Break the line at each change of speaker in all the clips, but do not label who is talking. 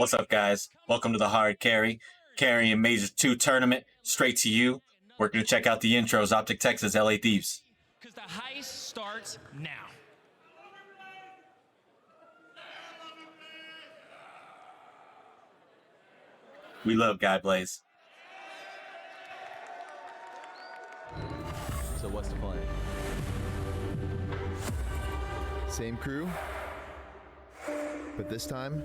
What's up, guys? Welcome to the Hard Carry. Carrying Major 2 tournament straight to you. We're going to check out the intros. Optic Texas, LA Thieves.
Because the heist starts now.
We love Guy Blaze.
So what's the plan? Same crew, but this time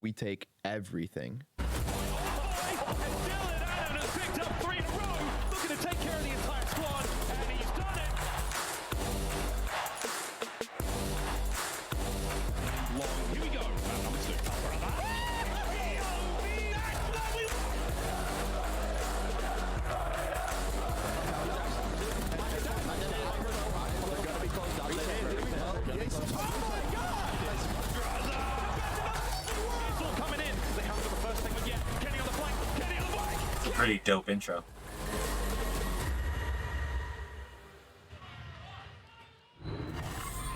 we take everything.
And Dylan Adam has picked up 3 in a row, looking to take care of the entire squad, and he's done it. Long, here we go. Number 2.
It's a pretty dope intro.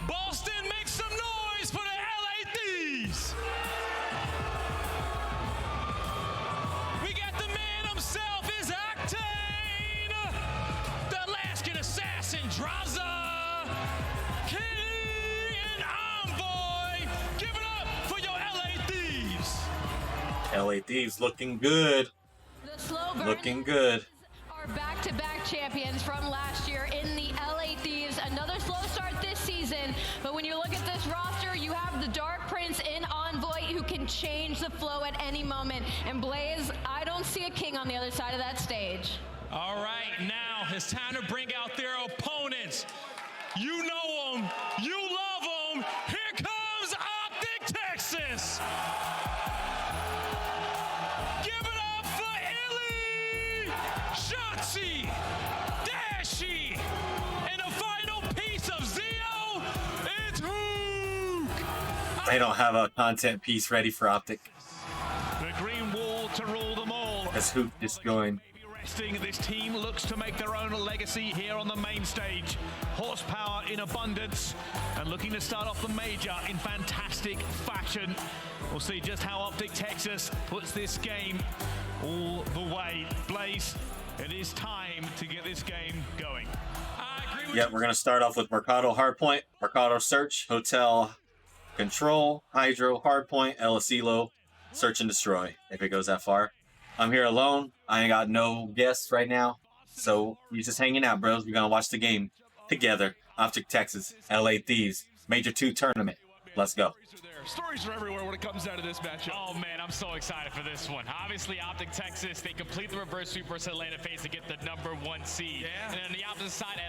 Boston, make some noise for the LA Thieves. We got the man himself, is Octane, the Alaskan assassin, Draza, King, and Envoy. Give it up for your LA Thieves.
LA Thieves looking good.
The slow burn
Looking good.
are back-to-back champions from last year in the LA Thieves. Another slow start this season, but when you look at this roster, you have the Dark Prince in Envoy who can change the flow at any moment. And Blaze, I don't see a king on the other side of that stage.
All right, now it's time to bring out their opponents. You know them, you love them. Here comes Optic Texas. Give it up for Illy, Shotzi, Dashi, and the final piece of Zio, it's Hook.
They don't have a content piece ready for Optic.
The green wall to rule them all.
As Hoop is going.
Resting, this team looks to make their own legacy here on the main stage. Horsepower in abundance and looking to start off the major in fantastic fashion. We'll see just how Optic Texas puts this game all the way. Blaze, it is time to get this game going. I agree with
Yeah,
you.
we're going to start off with Mercado Hardpoint, Mercado Search, Hotel Control, Hydro, Hardpoint, El Asilo, Search and Destroy, if it goes that far. I'm here alone. I ain't got no guests right now. So we just hanging out, bros. We're going to watch the game together. Optic Texas, LA Thieves, Major 2 tournament. Let's go.
Stories are everywhere when it comes down to this matchup.
Oh man, I'm so excited for this one. Obviously, Optic Texas, they complete the reverse sweep versus Atlanta FaZe to get the #1 seed.
Yeah.
And on the opposite side,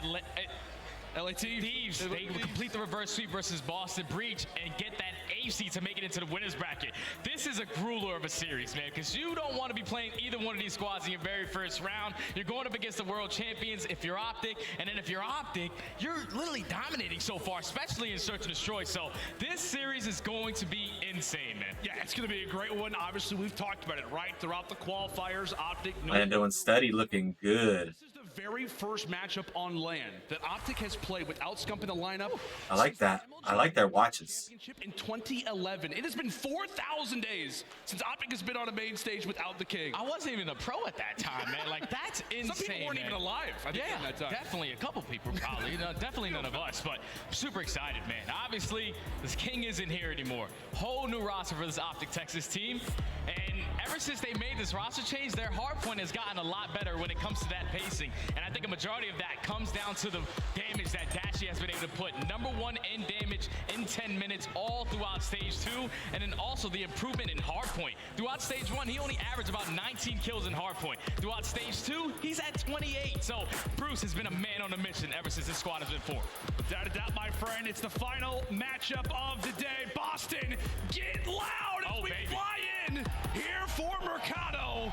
LA
Thieves, they complete the reverse sweep versus Boston Breach and get that AC to make it into the winner's bracket. This is a grueler of a series, man, because you don't want to be playing either one of these squads in your very first round. You're going up against the world champions if you're Optic, and then if you're Optic, you're literally dominating so far, especially in Search and Destroy. So this series is going to be insane, man.
Yeah, it's going to be a great one. Obviously, we've talked about it, right? Throughout the qualifiers, Optic...
Lando and Steady looking good.
This is the very first matchup on LAN that Optic has played without scumping the lineup.
I like that. I like their watches.
In 2011. It has been 4,000 days since Optic has been on a main stage without the king.
I wasn't even a pro at that time, man. Like, that's insane,
Some people weren't
man.
even alive, I think,
Yeah,
in that time.
definitely a couple people probably. Definitely none of us, but super excited, man. Obviously, this king isn't here anymore. Whole new roster for this Optic Texas team. And ever since they made this roster change, their hardpoint has gotten a lot better when it comes to that pacing. And I think a majority of that comes down to the damage that Dashi has been able to put. #1 in damage in 10 minutes all throughout stage 2. And then also the improvement in hardpoint. Throughout stage 1, he only averaged about 19 kills in hardpoint. Throughout stage 2, he's at 28. So Bruce has been a man on a mission ever since this squad has been formed.
Without a doubt, my friend, it's the final matchup of the day. Boston, get loud as we fly in here for Mercado.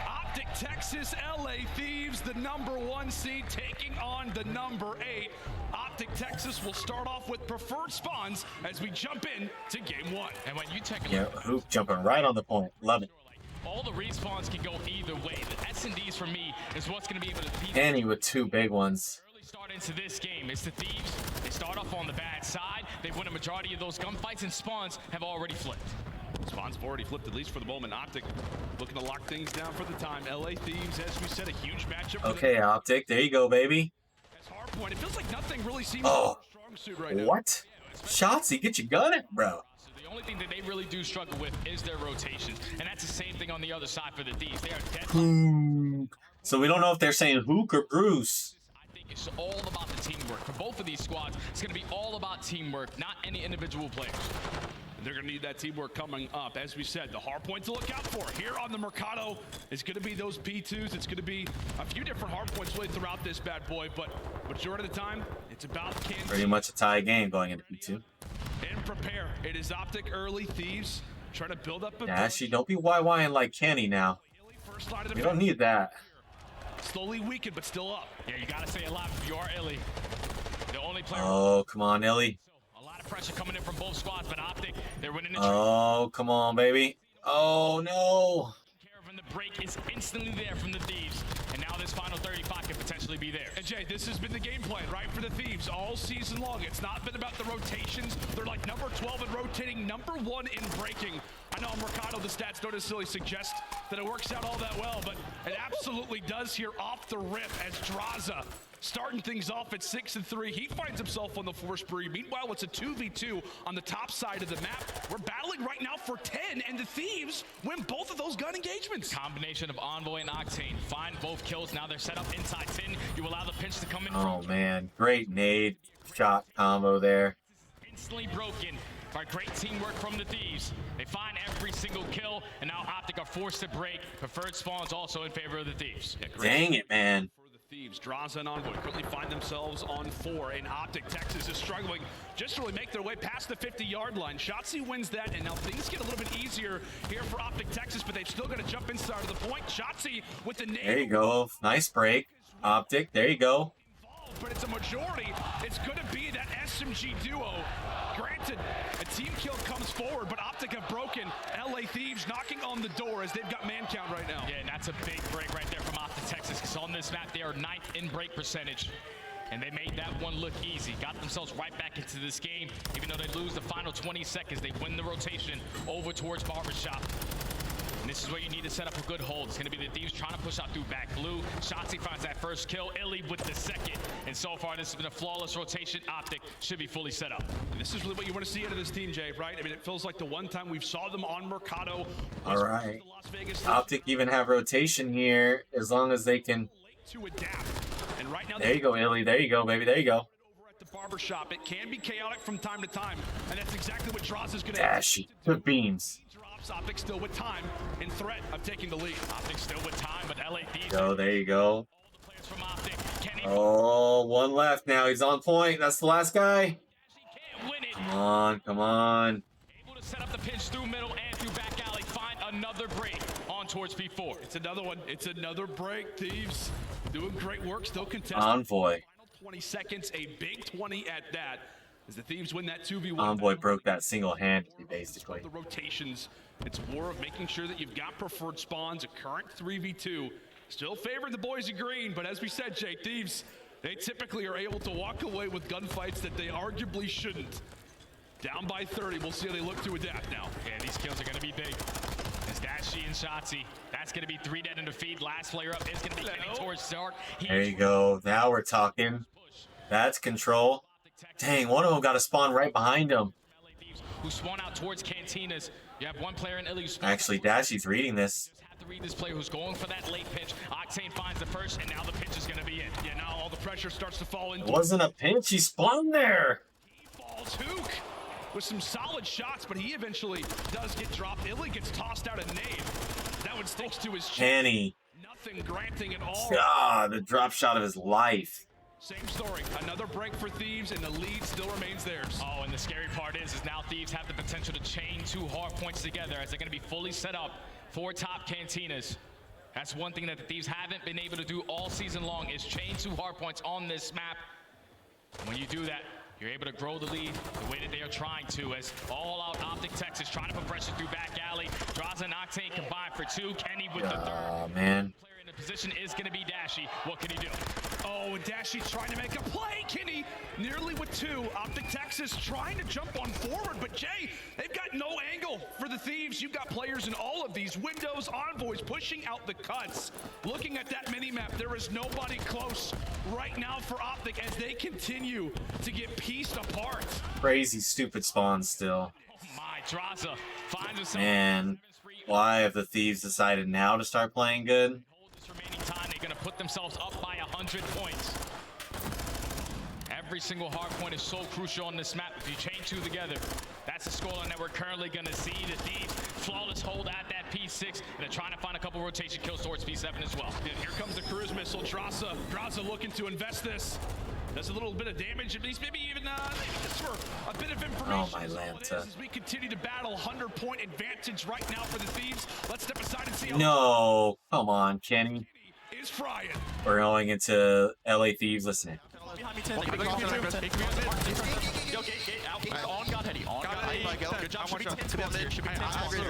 Optic Texas, LA Thieves, the #1 seed, taking on the #8. Optic Texas will start off with preferred spawns as we jump in to game 1.
And when you take a
Yeah,
look,
Hoop jumping right on the point. Love it.
all the respawns can go either way. The S&Ds for me is what's going to be able to beat
Annie with 2 big ones.
early start into this game. It's the Thieves. They start off on the bad side. They win a majority of those gunfights, and spawns have already flipped.
Spawn's already flipped, at least for the moment. Optic looking to lock things down for the time. LA Thieves, as we said, a huge matchup.
Okay, Optic. There you go, baby.
As Hardpoint, it feels like nothing really seems
Oh.
strong suit right now.
What? Shotsy, get your gun it, bro.
So the only thing that they really do struggle with is their rotations, and that's the same thing on the other side for the Thieves. They are dead.
So we don't know if they're saying Hook or Bruce.
I think it's all about the teamwork. For both of these squads, it's going to be all about teamwork, not any individual players.
They're going to need that teamwork coming up. As we said, the hard point to look out for here on the Mercado is going to be those P2s. It's going to be a few different hard points really throughout this bad boy, but majority of the time, it's about Canteen.
Pretty much a tie game going into P2.
And prepare. It is Optic early. Thieves trying to build up a
Dashy, don't be YYing like Kenny now.
first line of
We don't need that.
slowly weakened, but still up.
Yeah, you got to stay alive if you are Illy. The only player.
Oh, come on, Illy.
A lot of pressure coming in from both squads, but Optic, they're winning the
Oh, come on, baby. Oh, no.
care of, and the break is instantly there from the Thieves. And now this final 35 could potentially be there.
And Jay, this has been the game plan, right, for the Thieves all season long. It's not been about the rotations. They're like number 12 in rotating, number 1 in breaking. I know on Mercado, the stats don't necessarily suggest that it works out all that well, but it absolutely does here off the rip as Draza starting things off at 6-3. He finds himself on the 4 spree. Meanwhile, it's a 2v2 on the top side of the map. We're battling right now for 10, and the Thieves win both of those gun engagements.
Combination of Envoy and Octane. Find both kills. Now they're set up inside 10. You allow the pinch to come in.
Oh, man. Great nade shot combo there.
Instantly broken by great teamwork from the Thieves. They find every single kill, and now Optic are forced to break. Preferred spawns also in favor of the Thieves. Yeah,
Dang it, man.
For the Thieves, Draza and Envoy quickly find themselves on 4, and Optic Texas is struggling just to really make their way past the 50-yard line. Shotzzy wins that, and now things get a little bit easier here for Optic Texas, but they've still got to jump inside of the point. Shotzzy with the nade.
There you go. Nice break. Optic, there you go.
But it's a majority. It's going to be that SMG duo. Granted, a team kill comes forward, but Optic have broken. LA Thieves knocking on the door as they've got man count right now.
Yeah, and that's a big break right there from Optic Texas, because on this map, they are 9th in break percentage. And they made that one look easy. Got themselves right back into this game. Even though they lose the final 20 seconds, they win the rotation over towards Barbershop. And this is where you need to set up a good hold. It's going to be the Thieves trying to push out through back blue. Shotzzy finds that first kill. Illy with the second. And so far, this has been a flawless rotation. Optic should be fully set up.
And this is really what you want to see out of this team, Jay, right? I mean, it feels like the one time we've saw them on Mercado.
All right.
The Las Vegas
Optic even have rotation here as long as they can.
to adapt. And right now,
There you go, Illy. There you go, baby. There you go.
over at the barbershop, it can be chaotic from time to time. And that's exactly what Draza is going to
Dashy. Good beams.
drops. Optic still with time and threat of taking the lead.
Optic still with time, but LA Thieves.
Go, there you go.
All the players from Optic. Kenny
Oh, one left now. He's on point. That's the last guy.
can't win it.
Come on, come on.
Able to set up the pinch through middle and through back alley. Find another break on towards P4.
It's another one. It's another break. Thieves doing great work. Still contesting.
Envoy.
Final 20 seconds. A big 20 at that. As the Thieves win that 2v1.
Envoy broke that single-handedly, basically.
The rotations. It's more of making sure that you've got preferred spawns. A current 3v2. Still favoring the boys in green, but as we said, Jay, Thieves, they typically are able to walk away with gunfights that they arguably shouldn't. Down by 30. We'll see how they look to adapt now.
Yeah, these kills are going to be big. It's Dashy and Shotzzy. That's going to be 3 dead in the feed. Last player up is going to be Kenny towards Dark.
There you go. Now we're talking. That's control. Dang, one of them got to spawn right behind him.
Who spawn out towards Cantinas. You have one player in Illy who spawn
Actually, Dashy's reading this.
have to read this player who's going for that late pitch. Octane finds the first, and now the pitch is going to be in.
Yeah, now all the pressure starts to fall
It
into
wasn't a pinch. He spawned there.
falls. Hook with some solid shots, but he eventually does get dropped. Illy gets tossed out a nade. That one sticks to his chin.
Kenny.
Nothing granting at all.
Ah, the drop shot of his life.
Same story. Another break for Thieves, and the lead still remains theirs.
Oh, and the scary part is now Thieves have the potential to chain 2 hard points together as they're going to be fully set up for top Cantinas. That's one thing that the Thieves haven't been able to do all season long is chain 2 hard points on this map. When you do that, you're able to grow the lead the way that they are trying to, as all-out Optic Texas trying to put pressure through back alley. Draza and Octane combined for 2. Kenny with the third.
Oh, man.
Player in the position is going to be Dashy. What can he do?
Oh, and Dashy trying to make a play. Kenny nearly with 2. Optic Texas trying to jump on forward, but Jay, they've got no angle for the the Thieves, you've got players in all of these windows, envoys pushing out the cuts. Looking at that mini-map, there is nobody close right now for Optic as they continue to get pieced apart.
Crazy stupid spawn still.
Oh my, Draza finds himself.
Man, why have the Thieves decided now to start playing good?
Hold this remaining time, they're gonna put themselves up by 100 points. Every single hard point is so crucial on this map. If you chain two together, that's the scoreline that we're currently gonna see. The Thieves, flawless hold at that P6, and they're trying to find a couple rotation kills towards P7 as well.
And here comes the cruise missile. Draza looking to invest this. Does a little bit of damage, at least maybe even just for a bit of information.
Oh, my Lanta.
As we continue to battle 100-point advantage right now for the Thieves. Let's step aside and see how
No, come on, Kenny.
is frying.
We're going into LA Thieves. Listen.
Behind me, 10. Yo, gate out. On God Heady. On God Heady. Good job. Should be 10 spawns here. Should be 10 spawns here.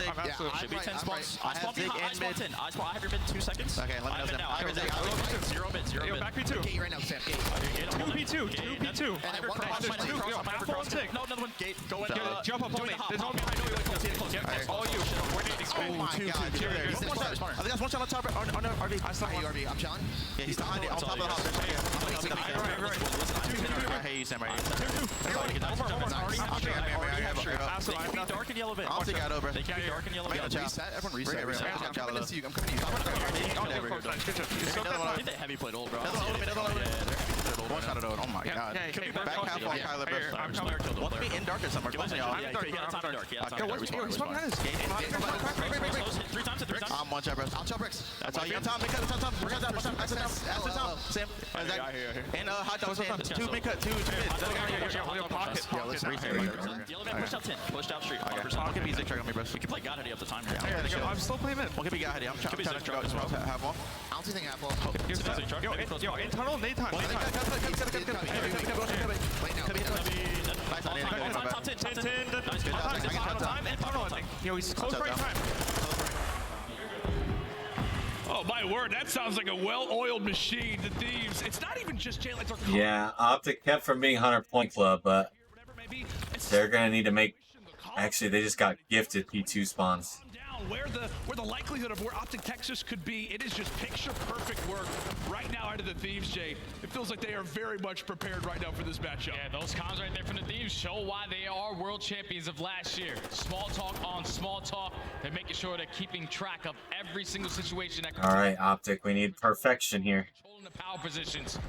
Should be 10 spawns. I spawn behind. I spawn 10. I have your mid in 2 seconds.
Okay, let me know.
I have mid. Zero mid. Zero mid.
Back P2.
Gate right now, Sam. Gate.
2P2. 2P2.
And then one cross.
No, another one. Gate. Go in.
Jump up on me. There's no behind you.
That's all you. We're needing
Oh my god. I think that's one shot on top. On RV. I saw you, RV. I'm John. Yeah, he's behind it. On top of the house. I hate you, Sam. Right here.
Dark and yellow bit.
I'll take out over.
They can be dark and yellow bit.
Reset. Everyone reset. I'm coming to you. I'm coming to you.
I think they heavy played old, bro.
One shot at old. Oh my god. Back half on Kyler.
I'm coming.
Want me in dark or somewhere?
I'm dark. Yeah,
He's fucking at us.
3 times.
I'm one shot, bro. I'll chop bricks. That's all you got. Tom, make cut. Tom. We're gonna Tom. Sam. And hot dogs. 2 make cut. 2 mid.
Pocket.
Yeah, let's reset.
Yellow man pushed out 10. Pushed out street.
I'll give you Zig track on me, bro.
We can play God Heady up the time here.
I'm still playing mid.
We'll give you God Heady. I'm trying to go half wall. I don't think half wall.
Yo, internal daytime.
Top 10.
Yo, he's close right time. Oh my word, that sounds like a well-oiled machine. The Thieves. It's not even just Jalen. It's our
Yeah, Optic kept from being 100-point club, but they're gonna need to make. Actually, they just got gifted P2 spawns.
Where the likelihood of where Optic Texas could be, it is just picture perfect work right now out of the Thieves, Jay. It feels like they are very much prepared right now for this matchup.
Yeah, those comms right there from the Thieves show why they are world champions of last year. Small talk on small talk. They're making sure they're keeping track of every single situation that comes.
All right, Optic, we need perfection here.
Holding the power positions.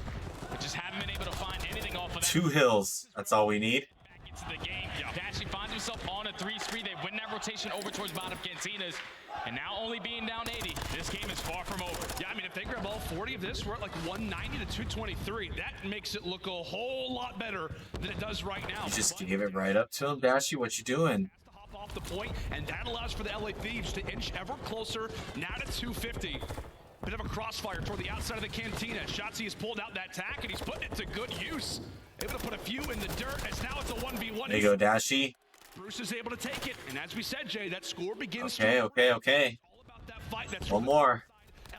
We just haven't been able to find anything off of that.
2 hills. That's all we need.
Back into the game. Dashy finds himself on a 3-3. They win that rotation over towards bottom Cantinas. And now only being down 80, this game is far from over.
Yeah, I mean, if they grab all 40 of this, we're at like 190 to 223. That makes it look a whole lot better than it does right now.
You just give it right up to him, Dashy. What you doing?
To hop off the point, and that allows for the LA Thieves to inch ever closer, now to 250. Bit of a crossfire toward the outside of the cantina. Shotzi has pulled out that tack, and he's putting it to good use. Able to put a few in the dirt, as now it's a 1v1.
There you go, Dashy.
Bruce is able to take it, and as we said, Jay, that score begins.
Okay.
All about that fight. That's
One more.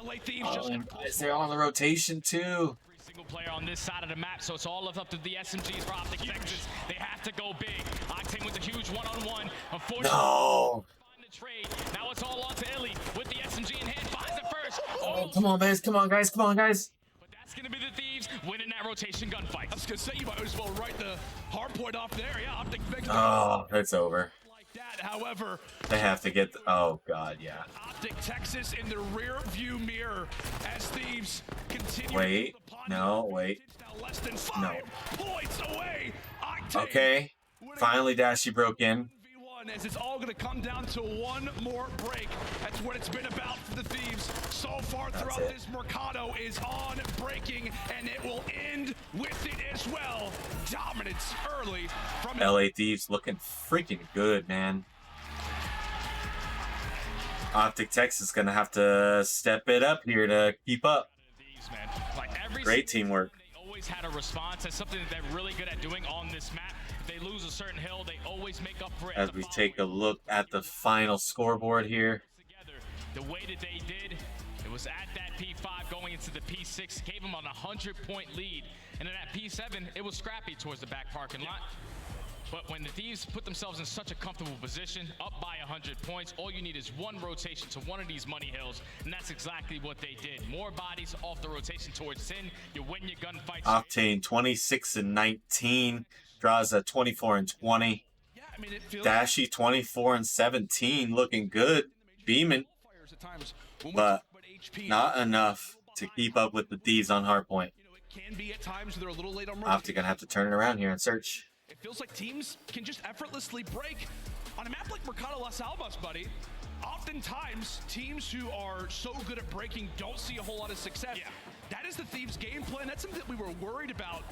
LA Thieves just
Is there on the rotation too?
Every single player on this side of the map, so it's all up to the SMGs for Optic Texas. They have to go big. Octane with a huge one-on-one. Unfortunately,
No.
find the trade. Now it's all on to Illy with the SMG in hand. Finds it first.
Oh, come on, guys. Come on, guys. Come on, guys.
But that's going to be the Thieves winning that rotation gunfight.
I was gonna say you might as well write the hard point off there. Yeah, Optic makes
Oh, it's over.
like that. However,
They have to get. Oh God, yeah.
Optic Texas in the rear view mirror as Thieves continue.
Wait. No, wait.
Now less than 5 points away. Octane
Okay. Finally, Dashy broke in.
V1 as it's all going to come down to one more break. That's what it's been about for the Thieves so far throughout
it.
this Mercado is on breaking, and it will end with it as well. Dominance early from
LA Thieves looking freaking good, man. Optic Texas gonna have to step it up here to keep up.
Thieves, man. Like every
Great
single
teamwork.
game, they always had a response. That's something that they're really good at doing on this map. If they lose a certain hill, they always make up for it.
As we take a look at the final scoreboard here.
Together, the way that they did, it was at that P5 going into the P6, gave them an 100-point lead. And then at P7, it was scrappy towards the back parking lot. But when the Thieves put themselves in such a comfortable position, up by 100 points, all you need is one rotation to one of these money hills, and that's exactly what they did. More bodies off the rotation towards Sin. You win your gunfights.
Octane 26 and 19. Draza 24 and 20.
Yeah, I mean, it feels
Dashy 24 and 17. Looking good. Beaming. But not enough to keep up with the Thieves on Hardpoint.
You know, it can be at times they're a little late on
Optic gonna have to turn it around here and search.
It feels like teams can just effortlessly break. On a map like Mercado Las Almas, buddy, oftentimes teams who are so good at breaking don't see a whole lot of success. Yeah. That is the Thieves' game plan. That's something that we were worried about.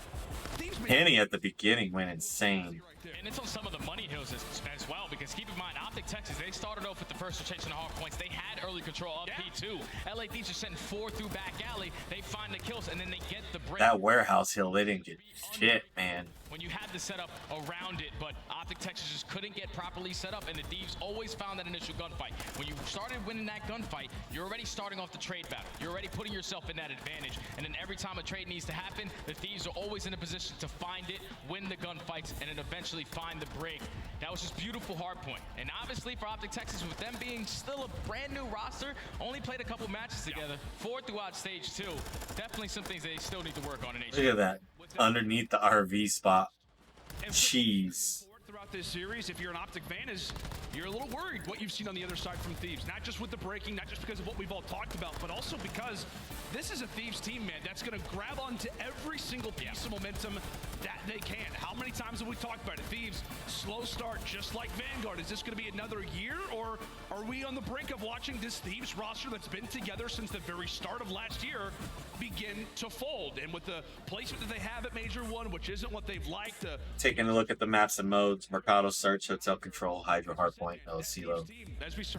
Penny at the beginning went insane.
And it's on some of the money hills as well, because keep in mind, Optic Texas, they started off with the first rotation of hard points. They had early control of P2. LA Thieves are sending 4 through back alley. They find the kills, and then they get the break.
That warehouse hill, they didn't get shit, man.
When you had the setup around it, but Optic Texas just couldn't get properly set up, and the Thieves always found that initial gunfight. When you started winning that gunfight, you're already starting off the trade battle. You're already putting yourself in that advantage, and then every time a trade needs to happen, the Thieves are always in a position to find it, win the gunfights, and then eventually find the break. That was just beautiful hardpoint. And obviously for Optic Texas, with them being still a brand new roster, only played a couple matches together, 4 throughout stage 2. Definitely some things they still need to work on in HQ.
Look at that. Underneath the RV spot. Jeez.
Throughout this series, if you're an Optic fan, you're a little worried what you've seen on the other side from Thieves. Not just with the breaking, not just because of what we've all talked about, but also because this is a Thieves team, man, that's going to grab onto every single piece of momentum that they can. How many times have we talked about it? Thieves, slow start, just like Vanguard. Is this going to be another year, or are we on the brink of watching this Thieves roster that's been together since the very start of last year begin to fold? And with the placement that they have at Major 1, which isn't what they've liked.
Taking a look at the maps and modes, Mercado Search, Hotel Control, Hydro Hardpoint, Asilo,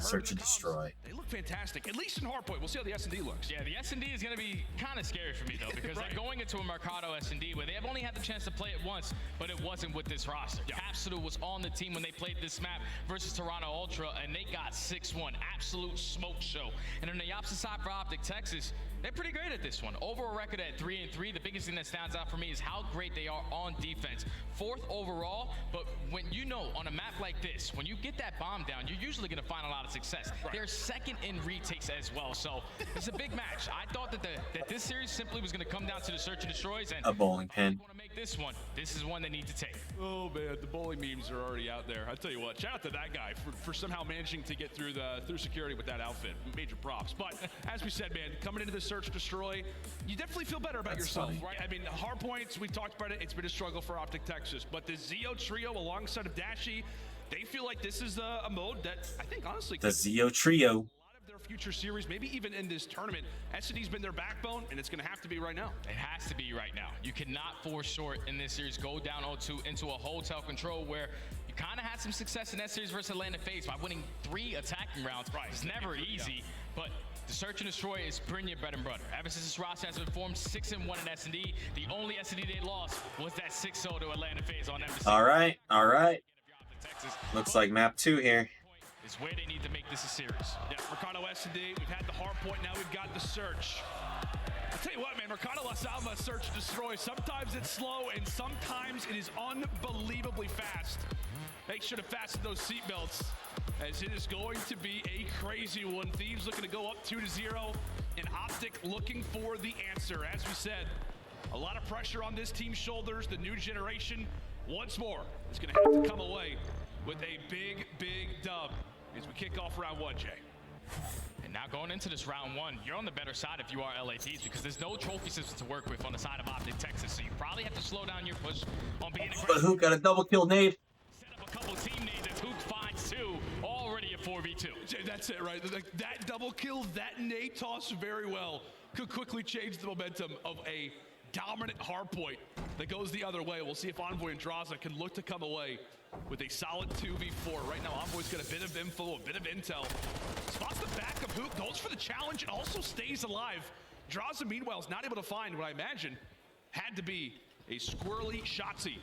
Search and Destroy.
They look fantastic, at least in Hardpoint. We'll see how the S&D looks.
Yeah, the S&D is going to be kind of scary for me, though, because they're going into a Mercado S&D where they have only had the chance to play it once, but it wasn't with this roster. Asilo was on the team when they played this map versus Toronto Ultra, and they got 6-1. Absolute smoke show. And on the opposite side for Optic Texas, they're pretty great at this one. Overall record at 3-3. The biggest thing that stands out for me is how great they are on defense. 4th overall, but when you know on a map like this, when you get that bomb down, you're usually going to find a lot of success. They're 2nd in retakes as well, so it's a big match. I thought that this series simply was going to come down to the search and destroys, and
a bowling pin.
Want to make this one. This is one they need to take.
Oh man, the bowling memes are already out there. I tell you what, shout out to that guy for somehow managing to get through security with that outfit. Major props. But as we said, man, coming into the search and destroy, you definitely feel better about yourself, right? I mean, hard points, we talked about it. It's been a struggle for Optic Texas, but the Zeo trio alongside of Dashy, they feel like this is a mode that I think honestly
the Zeo trio.
A lot of their future series, maybe even in this tournament, S&D's been their backbone, and it's going to have to be right now.
It has to be right now. You cannot fall short in this series. Go down 0-2 into a hotel control where you kind of had some success in that series versus Atlanta FaZe by winning 3 attacking rounds. It's never easy, but the search and destroy is pretty bread and butter. Ever since this roster has been formed, 6-1 in S&D. The only S&D they lost was that 6-0 to Atlanta FaZe on Embassy.
All right. Looks like map 2 here.
Is where they need to make this a series.
Yeah, Mercado S&D, we've had the hard point, now we've got the search. I'll tell you what, man, Mercado Las Almas search and destroy. Sometimes it's slow, and sometimes it is unbelievably fast. Make sure to fasten those seatbelts, as it is going to be a crazy one. Thieves looking to go up 2-0, and Optic looking for the answer. As we said, a lot of pressure on this team's shoulders. The new generation, once more, is going to have to come away with a big, big dub as we kick off round 1, Jay.
And now going into this round 1, you're on the better side if you are LA Thieves, because there's no trophy system to work with on the side of Optic Texas, so you probably have to slow down your push on being aggressive.
But who got a double kill nade?
Set up a couple team nades as Hook finds 2, already a 4v2.
That's it, right? That double kill, that nade toss very well could quickly change the momentum of a dominant hard point that goes the other way. We'll see if Envoy and Draza can look to come away with a solid 2v4. Right now, Envoy's got a bit of info, a bit of intel. Spots the back of Hook, goes for the challenge, and also stays alive. Draza, meanwhile, is not able to find what I imagine had to be a squirrely Shotzi.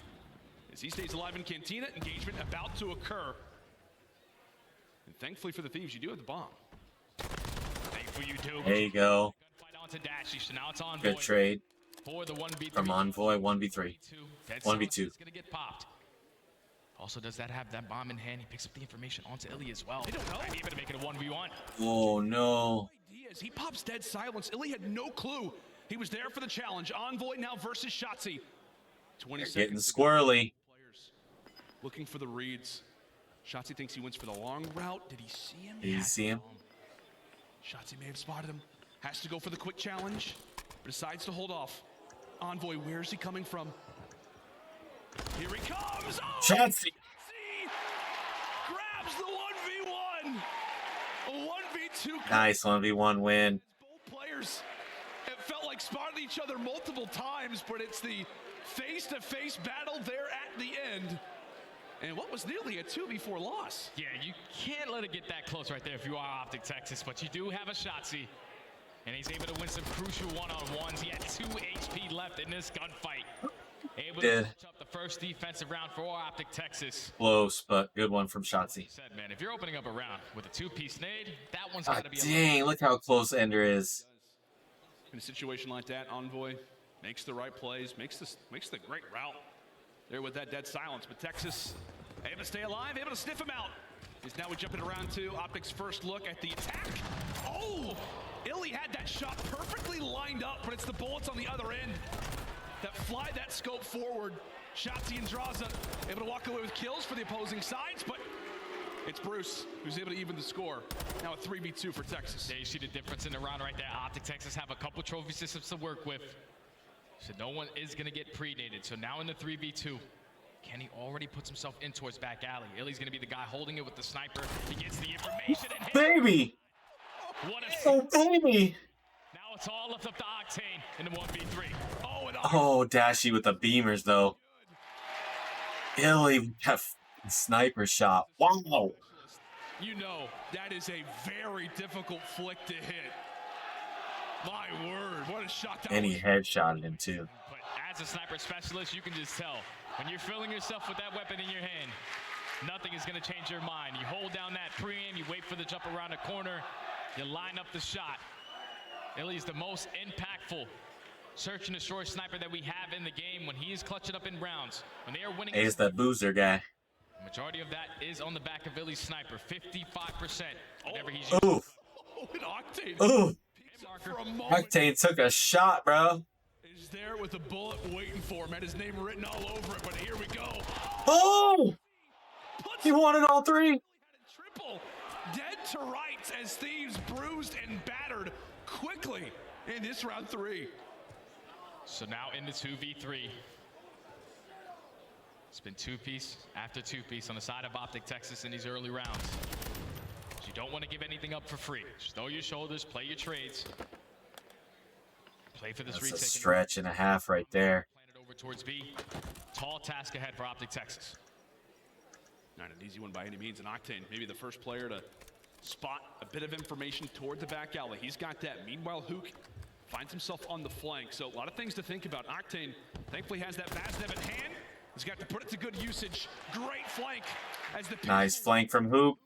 As he stays alive in Cantina, engagement about to occur. And thankfully for the Thieves, you do have the bomb.
Thankfully you do.
There you go.
Gunfight onto Dashy, so now it's Envoy.
Good trade.
For the 1v3.
From Envoy, 1v3. 1v2.
It's gonna get popped. Also, does that have that bomb in hand? He picks up the information onto Illy as well.
They don't know.
Might be able to make it a 1v1.
Oh, no.
As he pops dead silence, Illy had no clue he was there for the challenge. Envoy now versus Shotzzy. 20
They're
seconds.
getting squirrely.
Players looking for the reads. Shotzzy thinks he went for the long route. Did he see him?
Did you see him?
Shotzzy may have spotted him. Has to go for the quick challenge, but decides to hold off. Envoy, where is he coming from? Here he comes! Oh,
Shotzzy.
grabs the 1v1! A 1v2.
Nice 1v1 win.
Both players, it felt like spotted each other multiple times, but it's the face-to-face battle there at the end. And what was nearly a 2v4 loss.
Yeah, you can't let it get that close right there if you are Optic Texas, but you do have a Shotzzy. And he's able to win some crucial one-on-ones. He had 2 HP left in this gunfight. Able to catch up the first defensive round for Optic Texas.
Close, but good one from Shotzzy.
Said, man, if you're opening up a round with a 2-piece nade, that one's got to be
Dang, look how close Ender is.
In a situation like that, Envoy makes the right plays, makes the great route there with that dead silence. But Texas able to stay alive, able to sniff him out. As now we jump into round 2. Optic's first look at the attack. Oh! Illy had that shot perfectly lined up, but it's the bullets on the other end that fly that scope forward. Shotzzy and Draza able to walk away with kills for the opposing sides, but it's Bruce who's able to even the score. Now a 3v2 for Texas.
Yeah, you see the difference in the round right there. Optic Texas have a couple trophy systems to work with. So no one is going to get pre-nated. So now in the 3v2, Kenny already puts himself in towards back alley. Illy's going to be the guy holding it with the sniper. He gets the information and hits.
Baby!
What a
Oh, baby!
Now it's all left up to Octane in the 1v3.
Oh, and
Oh, Dashy with the beamers, though. Illy with that sniper shot. Wow!
you know that is a very difficult flick to hit. My word, what a shot that
And he
was.
headshotted him, too.
But as a sniper specialist, you can just tell. When you're filling yourself with that weapon in your hand, nothing is going to change your mind. You hold down that pre-aim, you wait for the jump around the corner, you line up the shot. Illy's the most impactful search and destroy sniper that we have in the game when he is clutching up in rounds. When they are winning,
He's that boozer guy.
the majority of that is on the back of Illy's sniper. 55% whenever he's
Ooh!
Oh, and Octane
Ooh!
peeks up for a moment.
Octane took a shot, bro.
Is there with a bullet waiting for him, had his name written all over it, but here we go.
Oh!
Puts
He wanted all 3.
had a triple, dead to rights as Thieves bruised and battered quickly in this round 3.
So now into 2v3. It's been 2-piece after 2-piece on the side of Optic Texas in these early rounds. You don't want to give anything up for free. Just know your shoulders, play your trades. Play for this
That's a
retake.
stretch and a half right there.
Planet over towards B. Tall task ahead for Optic Texas.
Not an easy one by any means, and Octane, maybe the first player to spot a bit of information toward the back alley. He's got that. Meanwhile, Hook finds himself on the flank. So a lot of things to think about. Octane thankfully has that Vaznev in hand. He's got to put it to good usage. Great flank as the
Nice flank from Hoop.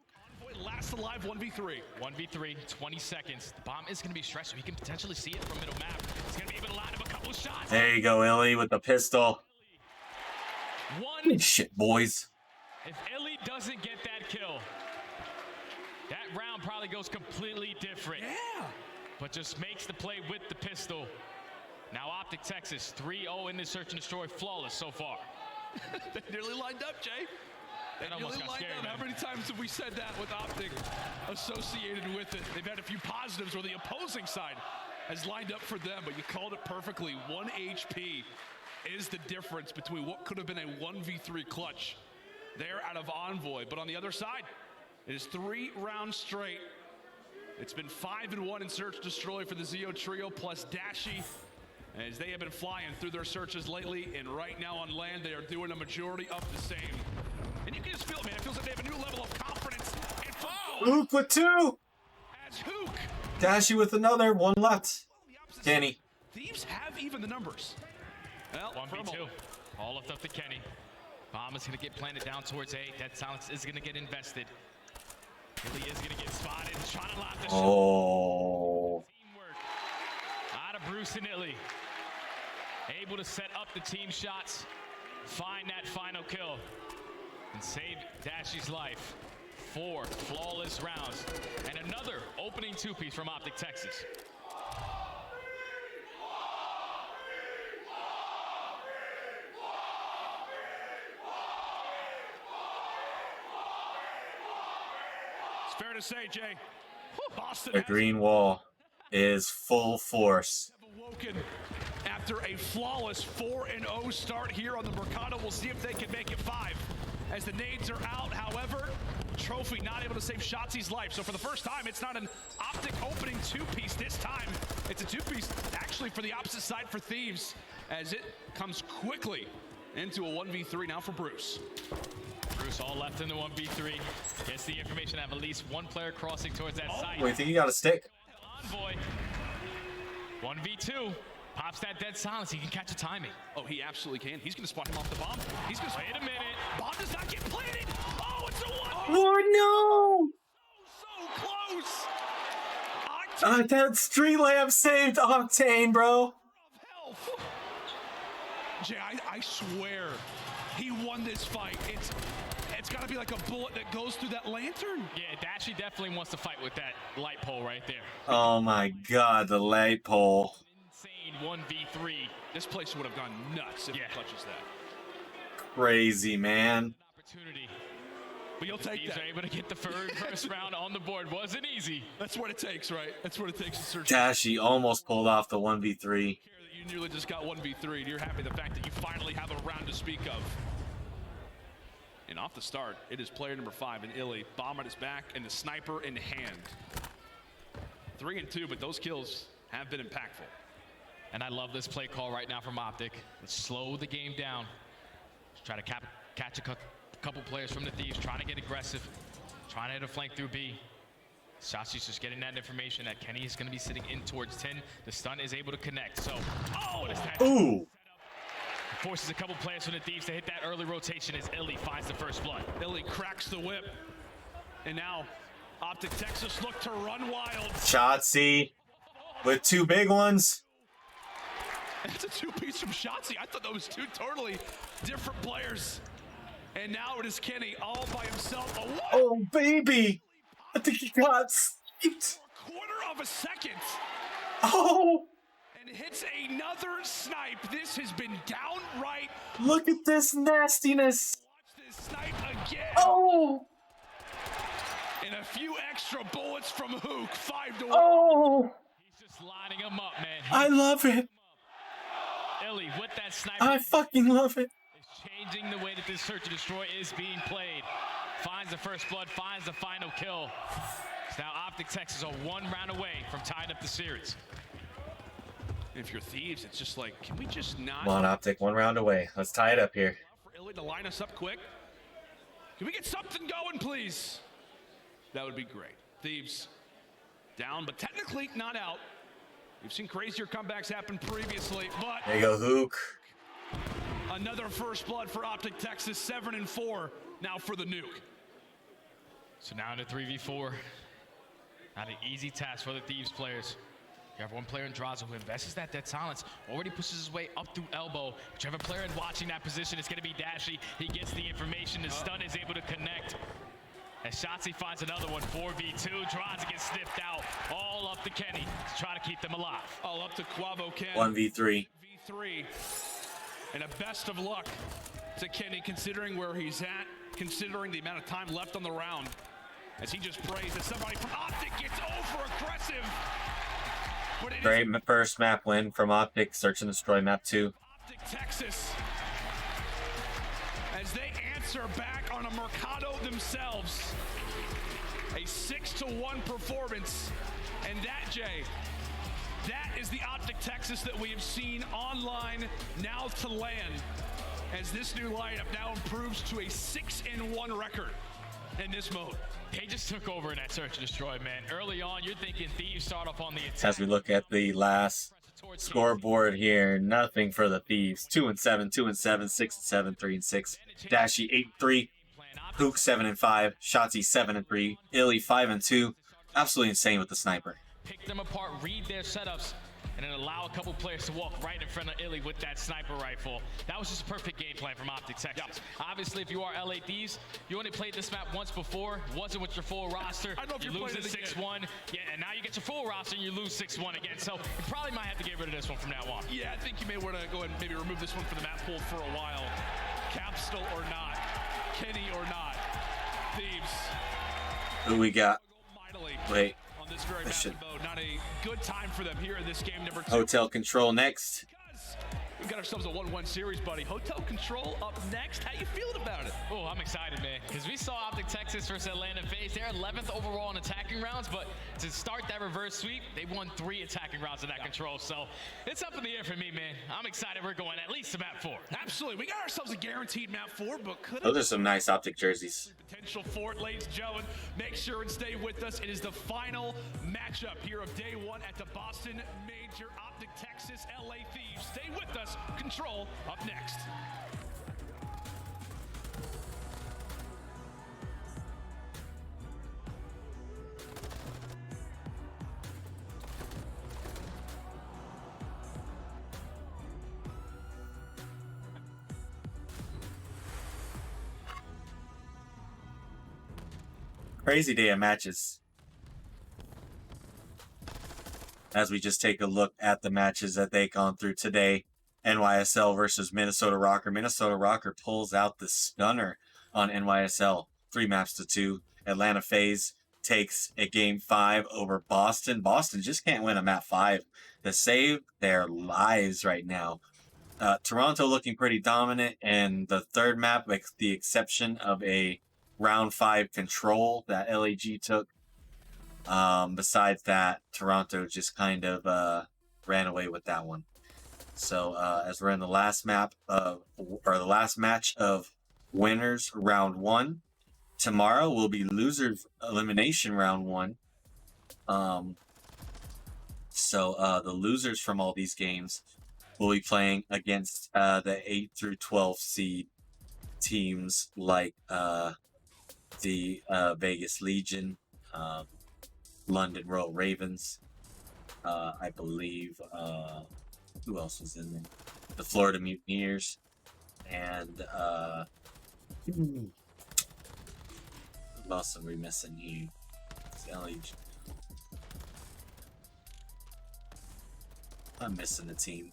Envoy lasts alive 1v3.
1v3, 20 seconds. The bomb is going to be stretched, so he can potentially see it from middle map. He's going to be able to line up a couple shots.
There you go, Illy with the pistol.
One.
Shit, boys.
If Illy doesn't get that kill, that round probably goes completely different.
Yeah.
But just makes the play with the pistol. Now Optic Texas 3-0 in this search and destroy, flawless so far.
They nearly lined up, Jay. They
That almost
nearly
got
lined
scary,
up.
man.
How many times have we said that with Optic associated with it? They've had a few positives where the opposing side has lined up for them, but you called it perfectly. 1 HP is the difference between what could have been a 1v3 clutch there out of Envoy. But on the other side, it is 3 rounds straight. It's been 5-1 in search destroy for the Zeo trio plus Dashy, as they have been flying through their searches lately, and right now on land they are doing a majority of the same. And you can just feel it, man. It feels like they have a new level of confidence and football.
Hoop with 2.
As Hook,
Dashy with another. 1 left.
the opposite
Kenny.
side, Thieves have even the numbers. Well,
1v2. All left up to Kenny. Bomb is going to get planted down towards A. Dead silence is going to get invested. Illy is going to get spotted. Trying to lock the shot.
Oh.
Teamwork out of Bruce and Illy. Able to set up the team shots. Find that final kill. and save Dashy's life. 4 flawless rounds and another opening 2-piece from Optic Texas.
It's fair to say, Jay, Boston
The green wall is full force.
awoken after a flawless 4-0 start here on the Mercado. We'll see if they can make it 5 as the nades are out. However, Trophy not able to save Shotzi's life. So for the first time, it's not an Optic opening 2-piece this time. It's a 2-piece actually for the opposite side for Thieves as it comes quickly into a 1v3 now for Bruce.
Bruce all left in the 1v3. Gets the information to have at least one player crossing towards that site.
Wait, think you got a stick?
Envoy. 1v2. Pops that dead silence. He can catch the timing.
Oh, he absolutely can. He's going to spot him off the bomb. He's going to
Wait a minute.
Bomb does not get planted. Oh, it's a 1.
Oh
So close.
no! That street lamp saved Octane, bro.
Health. Jay, I swear he won this fight. It's got to be like a bullet that goes through that lantern.
Yeah, Dashy definitely wants to fight with that light pole right there.
Oh my god, the light pole.
Insane 1v3.
This place would have gone nuts if he touches that.
Crazy, man.
Opportunity.
But you'll take
Thieves
that.
are able to get the first round on the board. Wasn't easy.
That's what it takes, right? That's what it takes to search.
Dashy almost pulled off the 1v3.
You nearly just got 1v3, and you're happy the fact that you finally have a round to speak of. And off the start, it is player number 5 in Illy. Bomb on his back and the sniper in hand. 3 and 2, but those kills have been impactful.
And I love this play call right now from Optic. Let's slow the game down. Let's try to catch a couple players from the Thieves, trying to get aggressive, trying to hit a flank through B. Shotzi's just getting that information that Kenny is going to be sitting in towards 10. The stun is able to connect. So, what is that?
Ooh!
Forces a couple players from the Thieves to hit that early rotation as Illy finds the first blood.
Illy cracks the whip. And now, Optic Texas look to run wild.
Shotzi with 2 big ones.
That's a 2-piece from Shotzi. I thought that was 2 totally different players. And now it is Kenny all by himself.
Oh, baby! I think he got sniped.
Quarter of a second.
Oh!
And hits another snipe. This has been downright.
Look at this nastiness.
Watch this snipe again.
Oh!
And a few extra bullets from Hook. 5-1.
Oh!
He's just lining them up, man.
I love it.
Illy with that sniper.
I fucking love it.
Is changing the way that this search and destroy is being played. Finds the first blood, finds the final kill. So now Optic Texas are 1 round away from tying up the series.
If you're Thieves, it's just like, can we just not?
Come on, Optic, 1 round away. Let's tie it up here.
For Illy to line us up quick. Can we get something going, please? That would be great. Thieves down, but technically not out. We've seen crazier comebacks happen previously, but
There you go, Hook.
another first blood for Optic Texas, 7 and 4 now for the nuke.
So now in a 3v4. Not an easy task for the Thieves players. You have one player in Draza who invests that dead silence, already pushes his way up through elbow. But you have a player in watching that position. It's going to be Dashy. He gets the information. The stun is able to connect. As Shotzi finds another one, 4v2. Draza gets sniffed out. All up to Kenny to try to keep them alive.
All up to Quavo Ken.
1v3.
V3. And a best of luck to Kenny considering where he's at, considering the amount of time left on the round. As he just prays that somebody from Optic gets over aggressive.
Great first map win from Optic. Search and destroy map 2.
Optic Texas. As they answer back on a Mercado themselves. A 6-1 performance. And that, Jay, that is the Optic Texas that we have seen online now to land. As this new lineup now improves to a 6-1 record in this mode.
They just took over in that search and destroy, man. Early on, you're thinking Thieves start off on the attack.
As we look at the last scoreboard here, nothing for the Thieves. 2-7, 2-7, 6-7, 3-6. Dashy 8-3. Hook 7-5. Shotzi 7-3. Illy 5-2. Absolutely insane with the sniper.
Pick them apart, read their setups, and then allow a couple players to walk right in front of Illy with that sniper rifle. That was just a perfect game plan from Optic Texas. Yep. Obviously, if you are LA Thieves, you only played this map once before, wasn't with your full roster.
I don't know if
you
you're
lose it
playing it
6-1. Yeah, and now you get your full roster and you lose 6-1 again. So you probably might have to get rid of this one from now on.
Yeah, I think you may want to go ahead and maybe remove this one from the map pool for a while. Capsule or not, Kenny or not, Thieves.
Who we got? Wait.
On this very map mode, not a good time for them here in this game number 2.
Hotel Control next.
We've got ourselves a 1-1 series, buddy. Hotel Control up next. How you feeling about it?
Oh, I'm excited, man, because we saw Optic Texas versus Atlanta FaZe. They're 11th overall in attacking rounds, but to start that reverse sweep, they won 3 attacking rounds in that control. So it's up in the air for me, man. I'm excited we're going at least to map 4.
Absolutely. We got ourselves a guaranteed map 4, but could
Those are some nice Optic jerseys.
Potential for it, ladies and gentlemen. Make sure and stay with us. It is the final matchup here of day 1 at the Boston Major. Optic Texas, LA Thieves. Stay with us. Control up next.
Crazy day of matches. As we just take a look at the matches that they gone through today. NYSL versus Minnesota Rocker. Minnesota Rocker pulls out the stunner on NYSL. 3 maps to 2. Atlanta FaZe takes a game 5 over Boston. Boston just can't win a map 5 to save their lives right now. Toronto looking pretty dominant in the 3rd map, with the exception of a round 5 control that LAG took. Besides that, Toronto just kind of ran away with that one. So as we're in the last map of, or the last match of winners round 1, tomorrow will be losers elimination round 1. So the losers from all these games will be playing against the 8 through 12 seed teams like the Vegas Legion, London Royal Ravens, I believe, who else was in there? The Florida Mutineers, and who else are we missing here? I'm missing the team.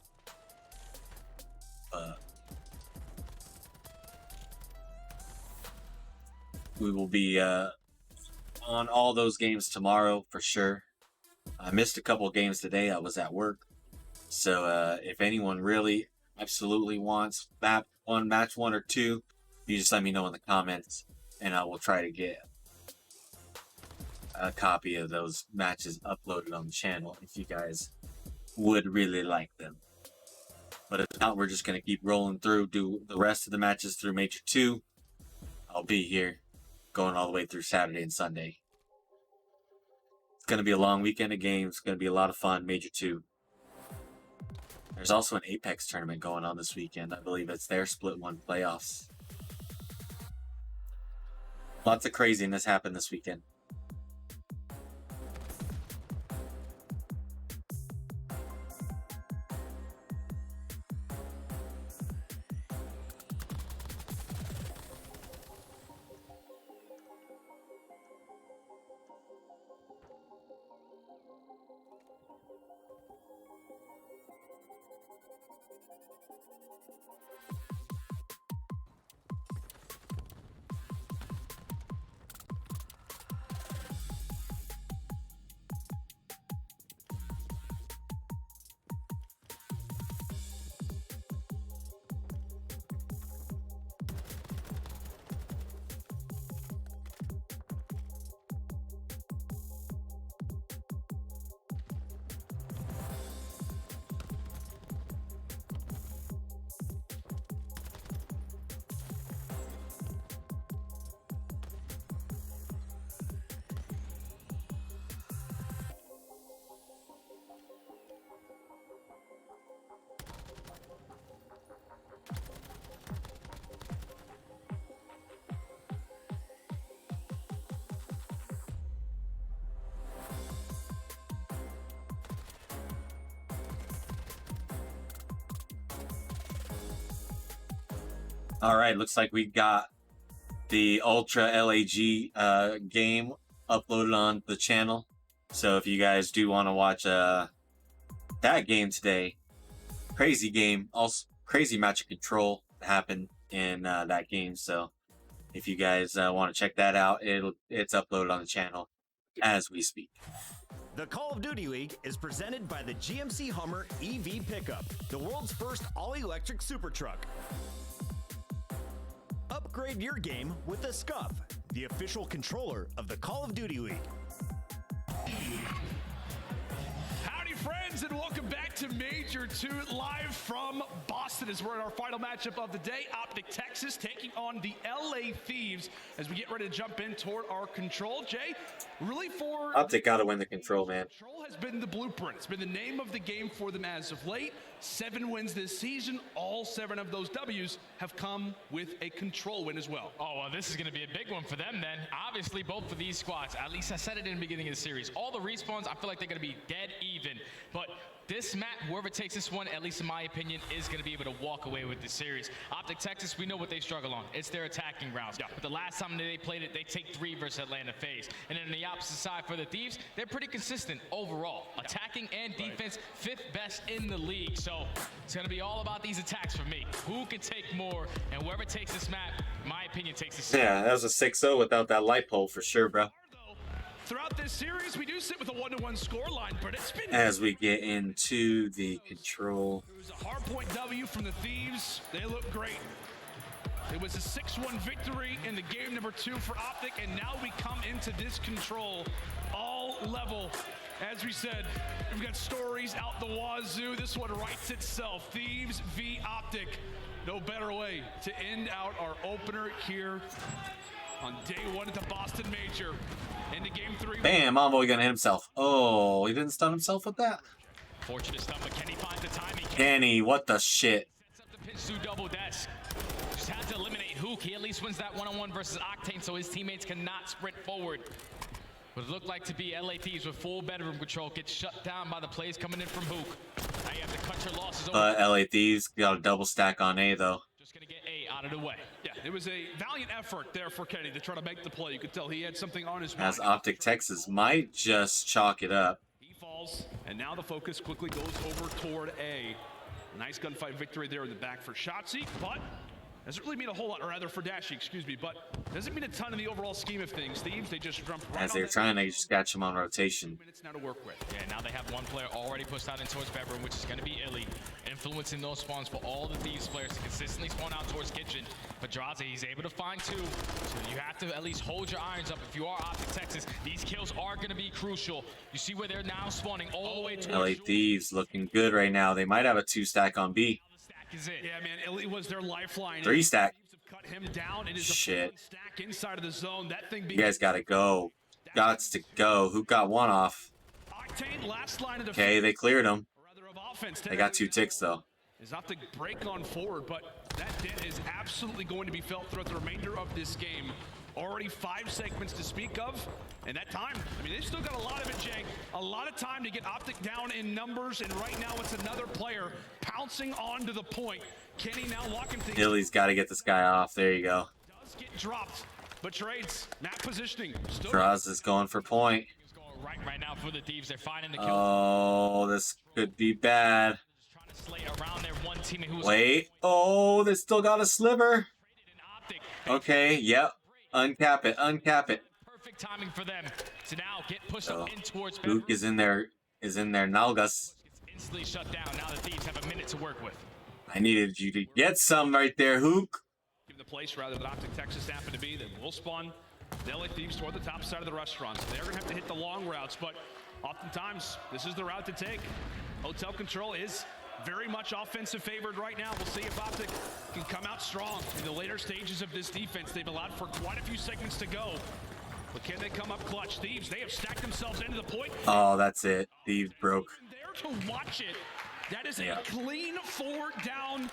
We will be on all those games tomorrow for sure. I missed a couple games today. I was at work. So if anyone really absolutely wants match 1 or 2, you just let me know in the comments, and I will try to get a copy of those matches uploaded on the channel if you guys would really like them. But if not, we're just going to keep rolling through, do the rest of the matches through Major 2. I'll be here going all the way through Saturday and Sunday. It's going to be a long weekend of games. It's going to be a lot of fun, Major 2. There's also an Apex tournament going on this weekend. I believe it's their Split 1 playoffs. Lots of craziness happened this weekend. All right, looks like we got the Ultra LAG game uploaded on the channel. So if you guys do want to watch that game today, crazy game, also crazy match of control happened in that game. So if you guys want to check that out, it's uploaded on the channel as we speak.
The Call of Duty League is presented by the GMC Hummer EV Pickup, the world's first all-electric super truck. Upgrade your game with the Scuff, the official controller of the Call of Duty League.
Howdy, friends, and welcome back to Major 2 live from Boston as we're in our final matchup of the day. Optic Texas taking on the LA Thieves as we get ready to jump in toward our control. Jay, really for...
Optic got to win the control, man.
Control has been the blueprint. It's been the name of the game for them as of late. 7 wins this season. All 7 of those W's have come with a control win as well.
Oh, well, this is going to be a big one for them then. Obviously, both of these squads, at least I said it in the beginning of the series, all the respawns, I feel like they're going to be dead even. But this map, whoever takes this one, at least in my opinion, is going to be able to walk away with this series. Optic Texas, we know what they struggle on. It's their attacking rounds. Yeah. But the last time they played it, they take 3 versus Atlanta FaZe. And then on the opposite side for the Thieves, they're pretty consistent overall. Yeah. Attacking and defense, 5th best in the league. So it's going to be all about these attacks for me. Who can take more? And whoever takes this map, in my opinion, takes this.
Yeah, that was a 6-0 without that light pole for sure, bro.
Throughout this series, we do sit with a 1-1 scoreline, but it's been...
As we get into the control.
It was a hardpoint W from the Thieves. They look great. It was a 6-1 victory in the game number 2 for Optic, and now we come into this control all level. As we said, we've got stories out the wazoo. This one writes itself. Thieves v Optic. No better way to end out our opener here on day 1 at the Boston Major. Into game 3.
Bam, Envoy gonna hit himself. Oh, he didn't stun himself with that?
Fortunate stuff, but Kenny finds the timing.
Kenny, what the shit?
Sets up the pinch through double desk. Just had to eliminate Hook. He at least wins that 1-on-1 versus Octane, so his teammates cannot sprint forward. What it looked like to be LA Thieves with full bedroom control gets shut down by the plays coming in from Hook. Now you have to cut your losses over.
LA Thieves got a double stack on A, though.
Just gonna get A out of the way.
Yeah, it was a valiant effort there for Kenny to try to make the play. You could tell he had something on his mind.
As Optic Texas might just chalk it up.
He falls, and now the focus quickly goes over toward A. Nice gunfight victory there in the back for Shotzi, but doesn't really mean a whole lot, or rather for Dashy, excuse me, but doesn't mean a ton in the overall scheme of things. Thieves, they just jumped right
as they're trying to just catch him on rotation.
Minutes now to work with.
Yeah, now they have one player already pushed out in towards bedroom, which is going to be Illy, influencing those spawns for all the Thieves players to consistently spawn out towards kitchen. But Draze, he's able to find 2, so you have to at least hold your irons up. If you are Optic Texas, these kills are going to be crucial. You see where they're now spawning all the way towards
LA Thieves looking good right now. They might have a 2-stack on B.
is it.
Yeah, man, Illy was their lifeline.
3-stack.
Cut him down. It is
Shit.
a stack inside of the zone. That thing
You guys gotta go. Gots to go. Who got 1 off?
Octane, last line of
Okay, they cleared him.
rather of offense.
They got 2 ticks, though.
Is Optic break on forward, but that dent is absolutely going to be felt throughout the remainder of this game. Already 5 segments to speak of, and that time, I mean, they've still got a lot of it, Jay. A lot of time to get Optic down in numbers, and right now it's another player pouncing onto the point. Kenny now locking things.
Illy's got to get this guy off. There you go.
Does get dropped, but trades, map positioning.
Draws is going for point.
He's going right now for the Thieves. They're finding the kill.
Oh, this could be bad.
Just trying to slay around their one teammate who's
Wait. Oh, they still got a sliver. Okay, yep. Uncap it. Uncap it.
perfect timing for them to now get pushed
So,
up in towards
Luke is in there. Nalgas.
Gets instantly shut down. Now the Thieves have a minute to work with.
I needed you to get some right there, Hook.
Give the place rather than Optic Texas happen to be. Then we'll spawn the LA Thieves toward the top side of the restaurant. So they're going to have to hit the long routes, but oftentimes this is the route to take. Hotel control is very much offensive favored right now. We'll see if Optic can come out strong in the later stages of this defense. They've allowed for quite a few segments to go. But can they come up clutch? Thieves, they have stacked themselves into the point.
Oh, that's it. Thieves broke.
There to watch it. That is a clean 4 down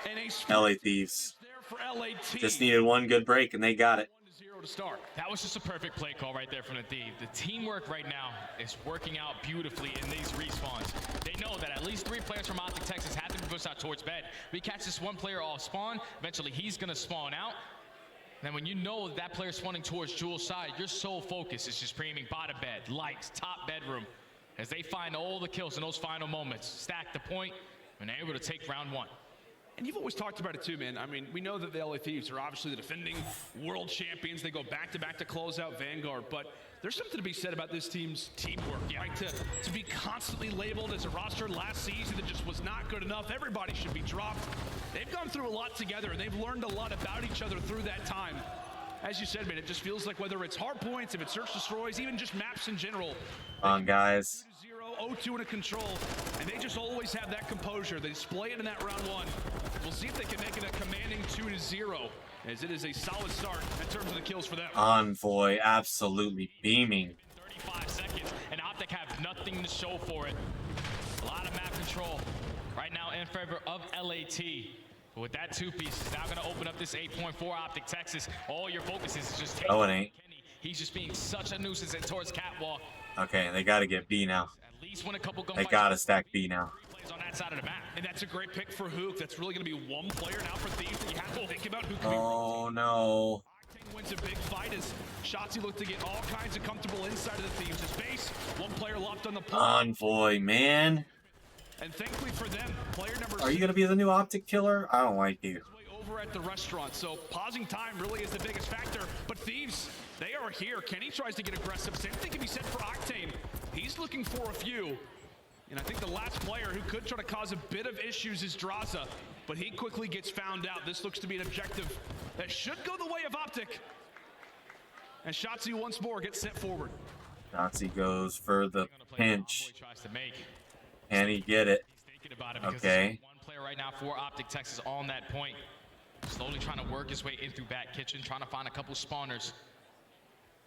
and a
LA Thieves.
there for LAT.
Just needed one good break, and they got it.
1-0 to start.
That was just a perfect play call right there from the Thieves. The teamwork right now is working out beautifully in these respawns. They know that at least 3 players from Optic Texas have to be to push out towards bed. We catch this one player off spawn. Eventually, he's going to spawn out. And when you know that player's spawning towards Jules' side, your sole focus is just premiuming bottom bed, lights, top bedroom, as they find all the kills in those final moments, stack the point, and they're able to take round one.
And you've always talked about it too, man. I mean, we know that the LA Thieves are obviously the defending world champions. They go back-to-back to close out Vanguard, but there's something to be said about this team's teamwork. Right? To be constantly labeled as a roster last season that just was not good enough. Everybody should be dropped. They've gone through a lot together, and they've learned a lot about each other through that time. As you said, man, it just feels like whether it's hard points, if it's search destroys, even just maps in general.
Come on, guys.
0, 0-2 in a control, and they just always have that composure. They display it in that round one. We'll see if they can make it a commanding 2-0, as it is a solid start in terms of the kills for them.
Envoy absolutely beaming.
35 seconds, and Optic have nothing to show for it. A lot of map control right now in favor of LAT. But with that two-piece, it's now going to open up this 8.4 Optic Texas. All your focus is just taking
Oh, it ain't.
Kenny. He's just being such a nuisance towards Catwalk.
Okay, they got to get B now.
At least win a couple gunfights.
They got to stack B now.
On that side of the map.
And that's a great pick for Hook. That's really going to be one player now for Thieves that you have to think about who could
Oh, no.
Octane wins a big fight as Shotzi looked to get all kinds of comfortable inside of the Thieves' base. One player left on the pole.
Envoy, man.
And thankfully for them, player number
Are you going to be the new Optic killer? I don't like you.
over at the restaurant. So pausing time really is the biggest factor. But Thieves, they are here. Kenny tries to get aggressive. Same thing can be said for Octane. He's looking for a few. And I think the last player who could try to cause a bit of issues is Draza, but he quickly gets found out. This looks to be an objective that should go the way of Optic. And Shotzi once more gets sent forward.
Shotzi goes for the pinch.
Tries to make.
Can he get it?
He's thinking about it because
Okay.
one player right now for Optic Texas on that point. Slowly trying to work his way in through back kitchen, trying to find a couple spawners.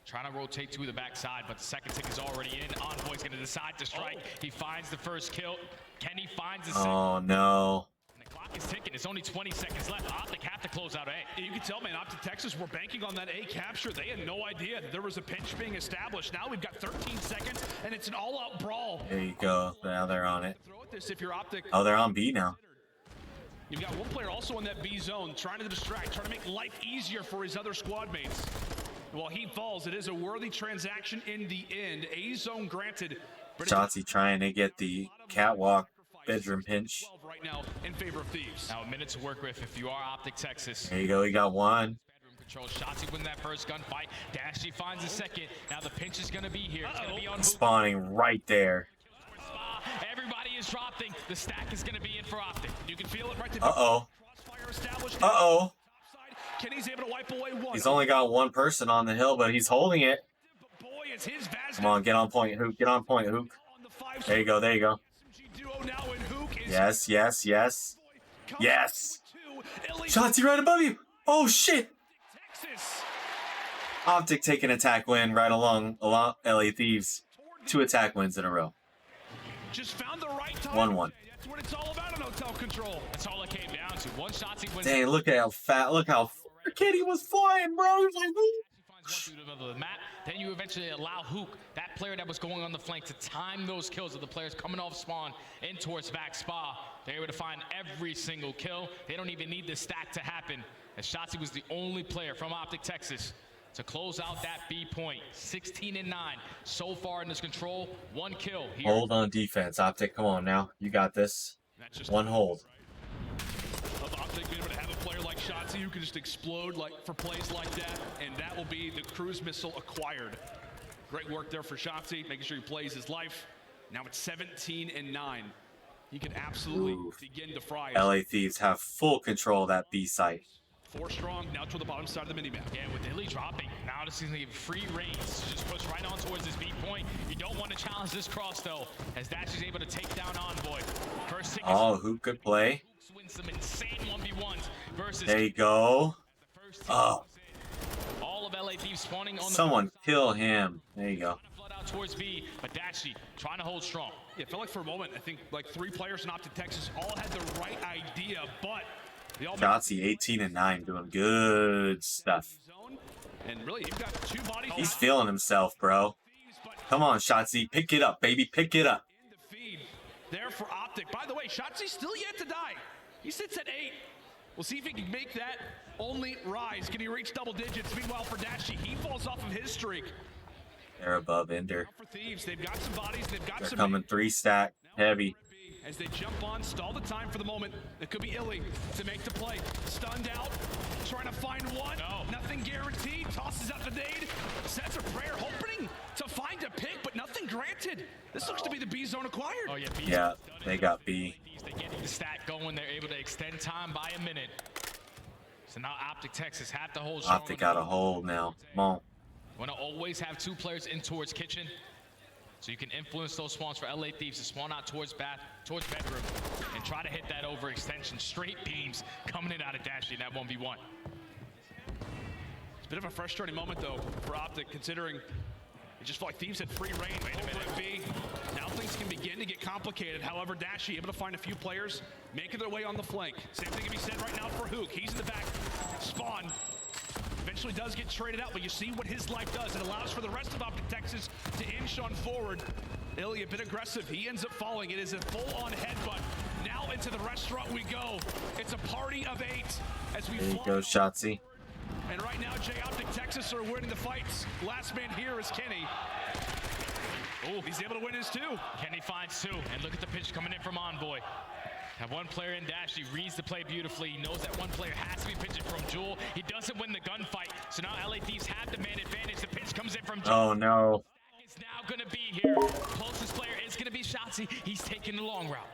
Trying to rotate to the backside, but the second tick is already in. Envoy's going to decide to strike. He finds the first kill. Kenny finds the second.
Oh, no.
And the clock is ticking. It's only 20 seconds left. Optic have to close out A.
You can tell, man, Optic Texas were banking on that A capture. They had no idea that there was a pinch being established. Now we've got 13 seconds, and it's an all-out brawl.
There you go. Now they're on it.
Throw at this if you're Optic.
Oh, they're on B now.
You've got one player also in that B zone, trying to distract, trying to make life easier for his other squad mates. While he falls, it is a worthy transaction in the end. A zone granted.
Shotzi trying to get the catwalk bedroom pinch.
12 right now in favor of Thieves.
Now a minute to work with if you are Optic Texas.
There you go. He got one.
Bedroom control. Shotzi win that first gunfight. Dashy finds the second. Now the pinch is going to be here. It's going to be on
Spawning right there.
Everybody is dropping. The stack is going to be in for Optic.
You can feel it right there.
Uh-oh.
Crossfire established.
Uh-oh.
Kenny's able to wipe away one.
He's only got one person on the hill, but he's holding it.
Boy, is his Vaz
Come on, get on point, Hook. Get on point, Hook.
on the 5.
There you go. There you go.
SMG duo now in Hook is
Yes, yes, yes. Yes.
Elite
Shotzi right above you. Oh, shit.
Texas.
Optic take an attack win right along LA Thieves. 2 attack wins in a row.
Just found the right time.
1-1.
That's what it's all about in hotel control.
That's all it came down to. One Shotzi wins.
Dang, look at how fat. Look how Kitty was flying, bro. He was like, woo.
Finds one through the middle of the map. Then you eventually allow Hook, that player that was going on the flank, to time those kills of the players coming off spawn in towards back spa. They're able to find every single kill. They don't even need the stack to happen, as Shotzi was the only player from Optic Texas to close out that B point. 16-9 so far in this control. 1 kill here.
Hold on defense, Optic. Come on now. You got this.
That's just
One hold.
of Optic being able to have a player like Shotzi who can just explode like for plays like that, and that will be the cruise missile acquired. Great work there for Shotzi, making sure he plays his life. Now it's 17-9. He can absolutely begin to fry.
LA Thieves have full control of that B site.
4 strong, now toward the bottom side of the minimap.
Yeah, with Illy dropping, now this is going to give free reigns to just push right on towards this B point. You don't want to challenge this cross, though, as Dash is able to take down Envoy. First ticket.
Oh, who could play?
Wins some insane 1v1s versus.
There you go. Oh,
All of LA Thieves spawning on
someone kill him. There you go.
the flood out towards B, but Dashy trying to hold strong.
Yeah, it felt like for a moment, I think like 3 players in Optic Texas all had the right idea, but they all
Shotzi 18-9 doing good stuff.
zone. And really, you've got 2 bodies.
He's feeling himself, bro. Come on, Shotzi. Pick it up, baby. Pick it up.
in the feed. there for Optic. By the way, Shotzi still yet to die. He sits at 8. We'll see if he can make that only rise. Can he reach double digits? Meanwhile, for Dashy, he falls off of his streak.
They're above Ender.
For Thieves, they've got some bodies. They've got
They're
some.
coming 3-stack heavy.
As they jump on, stall the time for the moment. It could be Illy to make the play. Stunned out, trying to find one.
No.
Nothing guaranteed. Tosses out the nade. Sets a prayer, hoping to find a pick, but nothing granted. This looks to be the B zone acquired.
Oh yeah, B
Yeah, they got B.
They get the stack going. They're able to extend time by a minute. So now Optic Texas have to hold strong.
Optic got a hold now. Come on.
Want to always have 2 players in towards kitchen, so you can influence those spawns for LA Thieves to spawn out towards bedroom and try to hit that overextension. Straight beams coming in out of Dashy in that 1v1.
It's a bit of a frustrating moment though for Optic, considering it just felt like Thieves had free reign over at B. Now things can begin to get complicated. However, Dashy able to find a few players making their way on the flank. Same thing can be said right now for Hook. He's in the back. Spawn eventually does get traded out, but you see what his life does. It allows for the rest of Optic Texas to inch on forward. Illy a bit aggressive. He ends up falling. It is a full-on headbutt. Now into the restaurant we go. It's a party of 8 as we
There you
fly
go, Shotzi.
and right now, Jay, Optic Texas are winning the fights. Last man here is Kenny. Oh, he's able to win his 2.
Kenny finds 2, and look at the pitch coming in from Envoy. Have one player in Dash. He reads the play beautifully. He knows that one player has to be pitching from Jewel. He doesn't win the gunfight, so now LA Thieves have the man advantage. The pitch comes in from Jewel.
Oh no.
It's now going to be here. Closest player is going to be Shotzi. He's taking the long route.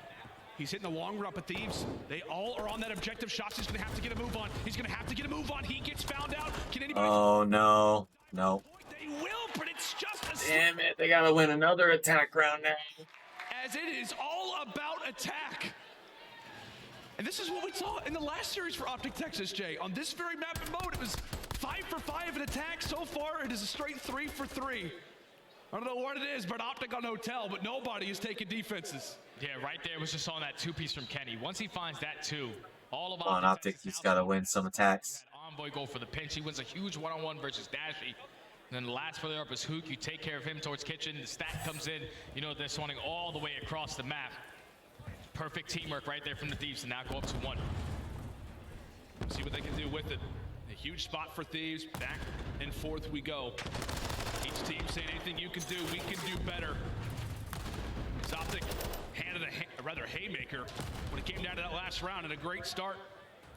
He's hitting the long route, but Thieves, they all are on that objective. Shotzi's going to have to get a move on. He's going to have to get a move on. He gets found out. Can anybody?
Oh no. No.
They will, but it's just a
Damn it. They gotta win another attack round now.
as it is all about attack. And this is what we saw in the last series for Optic Texas, Jay. On this very map and mode, it was 5 for 5 in attack. So far, it is a straight 3 for 3. I don't know what it is, but Optic on Hotel, but nobody is taking defenses.
Yeah, right there was just on that 2-piece from Kenny. Once he finds that 2, all of
Come on, Optic. He's gotta win some attacks.
Envoy go for the pinch. He wins a huge one-on-one versus Dashy. And then the last player up is Hook. You take care of him towards kitchen. The stack comes in. You know they're swanning all the way across the map. Perfect teamwork right there from the Thieves to now go up to 1.
See what they can do with it. A huge spot for Thieves. Back and forth we go. Each team saying anything you can do, we can do better. As Optic handed a rather haymaker when it came down to that last round, and a great start.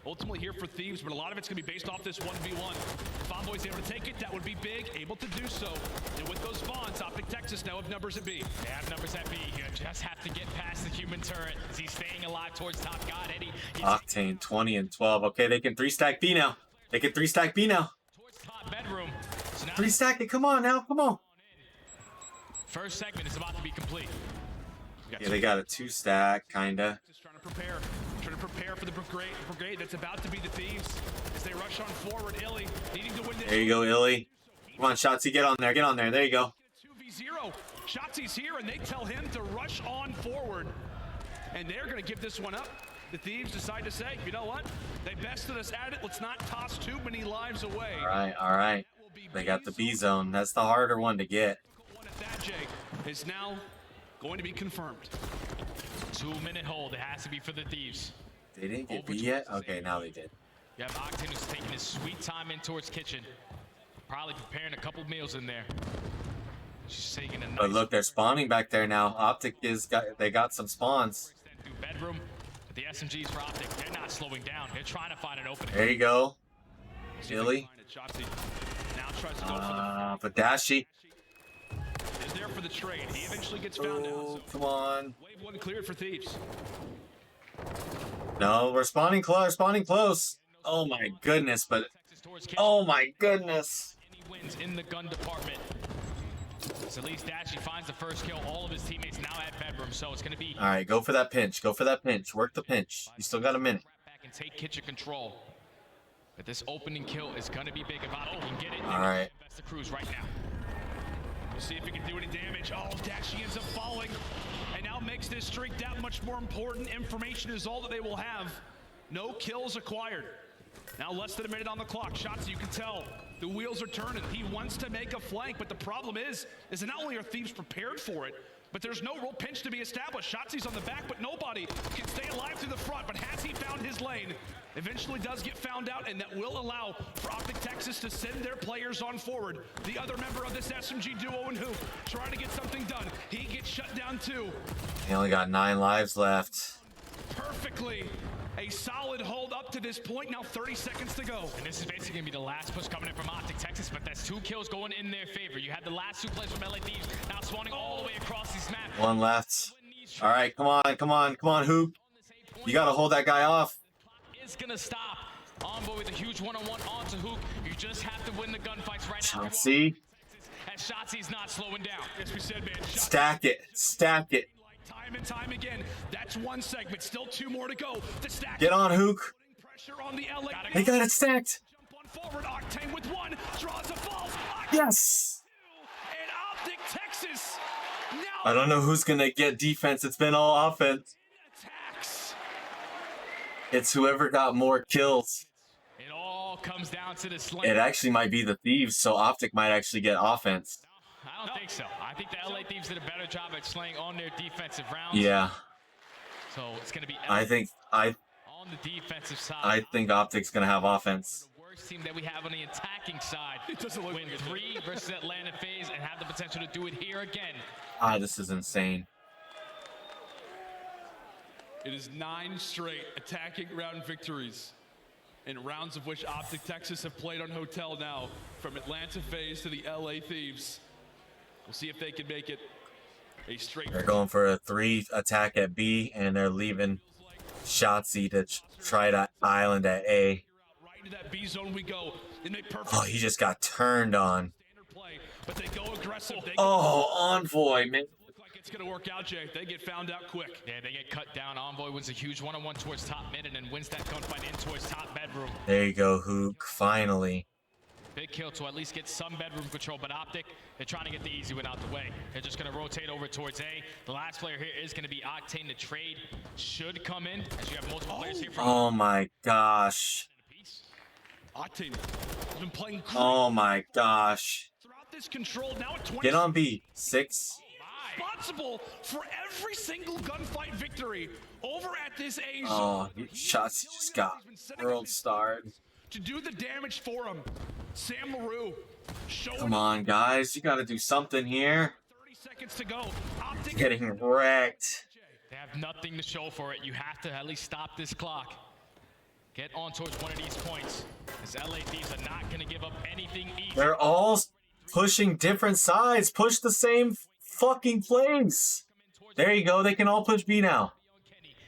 Ultimately here for Thieves, but a lot of it's going to be based off this 1v1. If Envoy's able to take it, that would be big, able to do so. And with those spawns, Optic Texas now have numbers at B.
They have numbers at B. You just have to get past the human turret. Is he staying alive towards top? God, Eddie.
Octane 20 and 12. Okay, they can 3-stack B now. They can 3-stack B now.
Towards top bedroom. So now
3-stack it. Come on now. Come on.
first segment is about to be complete.
Yeah, they got a 2-stack, kinda.
Just trying to prepare for the brigade that's about to be the Thieves as they rush on forward. Illy needing to win this.
There you go, Illy. Come on, Shotzi, get on there. Get on there. There you go.
2v0. Shotzi's here, and they tell him to rush on forward. And they're going to give this one up. The Thieves decide to say, you know what? They bested us at it. Let's not toss too many lives away.
All right, all right. They got the B zone. That's the harder one to get.
One at that, Jay, is now going to be confirmed.
2-minute hold. It has to be for the Thieves.
They didn't get B yet? Okay, now they did.
You have Octane who's taking his sweet time in towards kitchen. Probably preparing a couple meals in there. She's taking a nice.
But look, they're spawning back there now. Optic they got some spawns.
Through bedroom. But the SMGs for Optic, they're not slowing down. They're trying to find an opening.
There you go. Illy.
Now tries to go for
But Dashy.
is there for the trade. He eventually gets found out.
Oh,
So
come on.
wave 1 cleared for Thieves.
No, we're spawning close. Spawning close. Oh my goodness, but
Texas towards kitchen.
oh my goodness.
And he wins in the gun department. So at least Dashy finds the first kill. All of his teammates now at bedroom. So it's going to be
All right, go for that pinch. Go for that pinch. Work the pinch. You still got a minute.
back and take kitchen control. But this opening kill is going to be big if Optic can get it.
All right.
Best of Cruz right now.
We'll see if he can do any damage. Oh, Dashy ends up falling. And now makes this streak that much more important. Information is all that they will have. No kills acquired. Now less than a minute on the clock. Shots, you can tell. The wheels are turning. He wants to make a flank, but the problem is that not only are Thieves prepared for it, but there's no real pinch to be established. Shotzi's on the back, but nobody can stay alive through the front. But has he found his lane? Eventually does get found out, and that will allow for Optic Texas to send their players on forward. The other member of this SMG duo and Hoop trying to get something done. He gets shut down too.
He only got 9 lives left.
Perfectly. A solid hold up to this point. Now 30 seconds to go.
And this is basically going to be the last push coming in from Optic Texas, but that's 2 kills going in their favor. You had the last 2 players from LA Thieves now spawning all the way across this map.
1 left. All right, come on, Hoop. You got to hold that guy off.
Is going to stop. Envoy with a huge one-on-one onto Hoop. You just have to win the gunfights right now.
Shotzi.
As Shotzi's not slowing down.
As we said, man.
Stack it.
Time and time again. That's 1 segment. Still 2 more to go. The stack.
Get on, Hook.
Pressure on the LA.
They got it stacked.
Jump on forward. Octane with 1. Draws a false.
Yes.
And Optic Texas. Now
I don't know who's going to get defense. It's been all offense.
attacks.
It's whoever got more kills.
It all comes down to the sling.
It actually might be the Thieves, so Optic might actually get offense.
I don't think so. I think the LA Thieves did a better job at slaying on their defensive rounds.
Yeah.
So it's going to be
I think
on the defensive side.
I think Optic's going to have offense.
The worst team that we have on the attacking side.
It doesn't look
win
like it.
3 versus Atlanta FaZe and have the potential to do it here again.
This is insane.
It is 9 straight attacking round victories, in rounds of which Optic Texas have played on Hotel now, from Atlanta FaZe to the LA Thieves. We'll see if they can make it a straight.
They're going for a 3 attack at B, and they're leaving Shotzi to try to island at A.
Right into that B zone we go. They make perfect.
Oh, he just got turned on.
Standard play, but they go aggressive. They
Oh, Envoy, man.
look like it's gonna work out, Jay. They get found out quick.
Yeah, they get cut down. Envoy wins a huge one-on-one towards top mid and then wins that gunfight in towards top bedroom.
There you go, Hook. Finally.
Big kill to at least get some bedroom control, but Optic, they're trying to get the easy win out the way. They're just going to rotate over towards A. The last player here is going to be Octane. The trade should come in, as you have multiple players here from
Oh my gosh.
Octane has been playing great
Oh my gosh.
throughout this control. Now at 20.
Get on B. 6.
Responsible for every single gunfight victory over at this A zone.
Oh, Shotzi just got world starred.
To do the damage for him. Sam LaRue showing
Come on, guys. You got to do something here.
30 seconds to go. Optic
Getting wrecked.
They have nothing to show for it. You have to at least stop this clock. Get on towards one of these points. As LA Thieves are not going to give up anything easy.
They're all pushing different sides. Push the same fucking place. There you go. They can all push B now.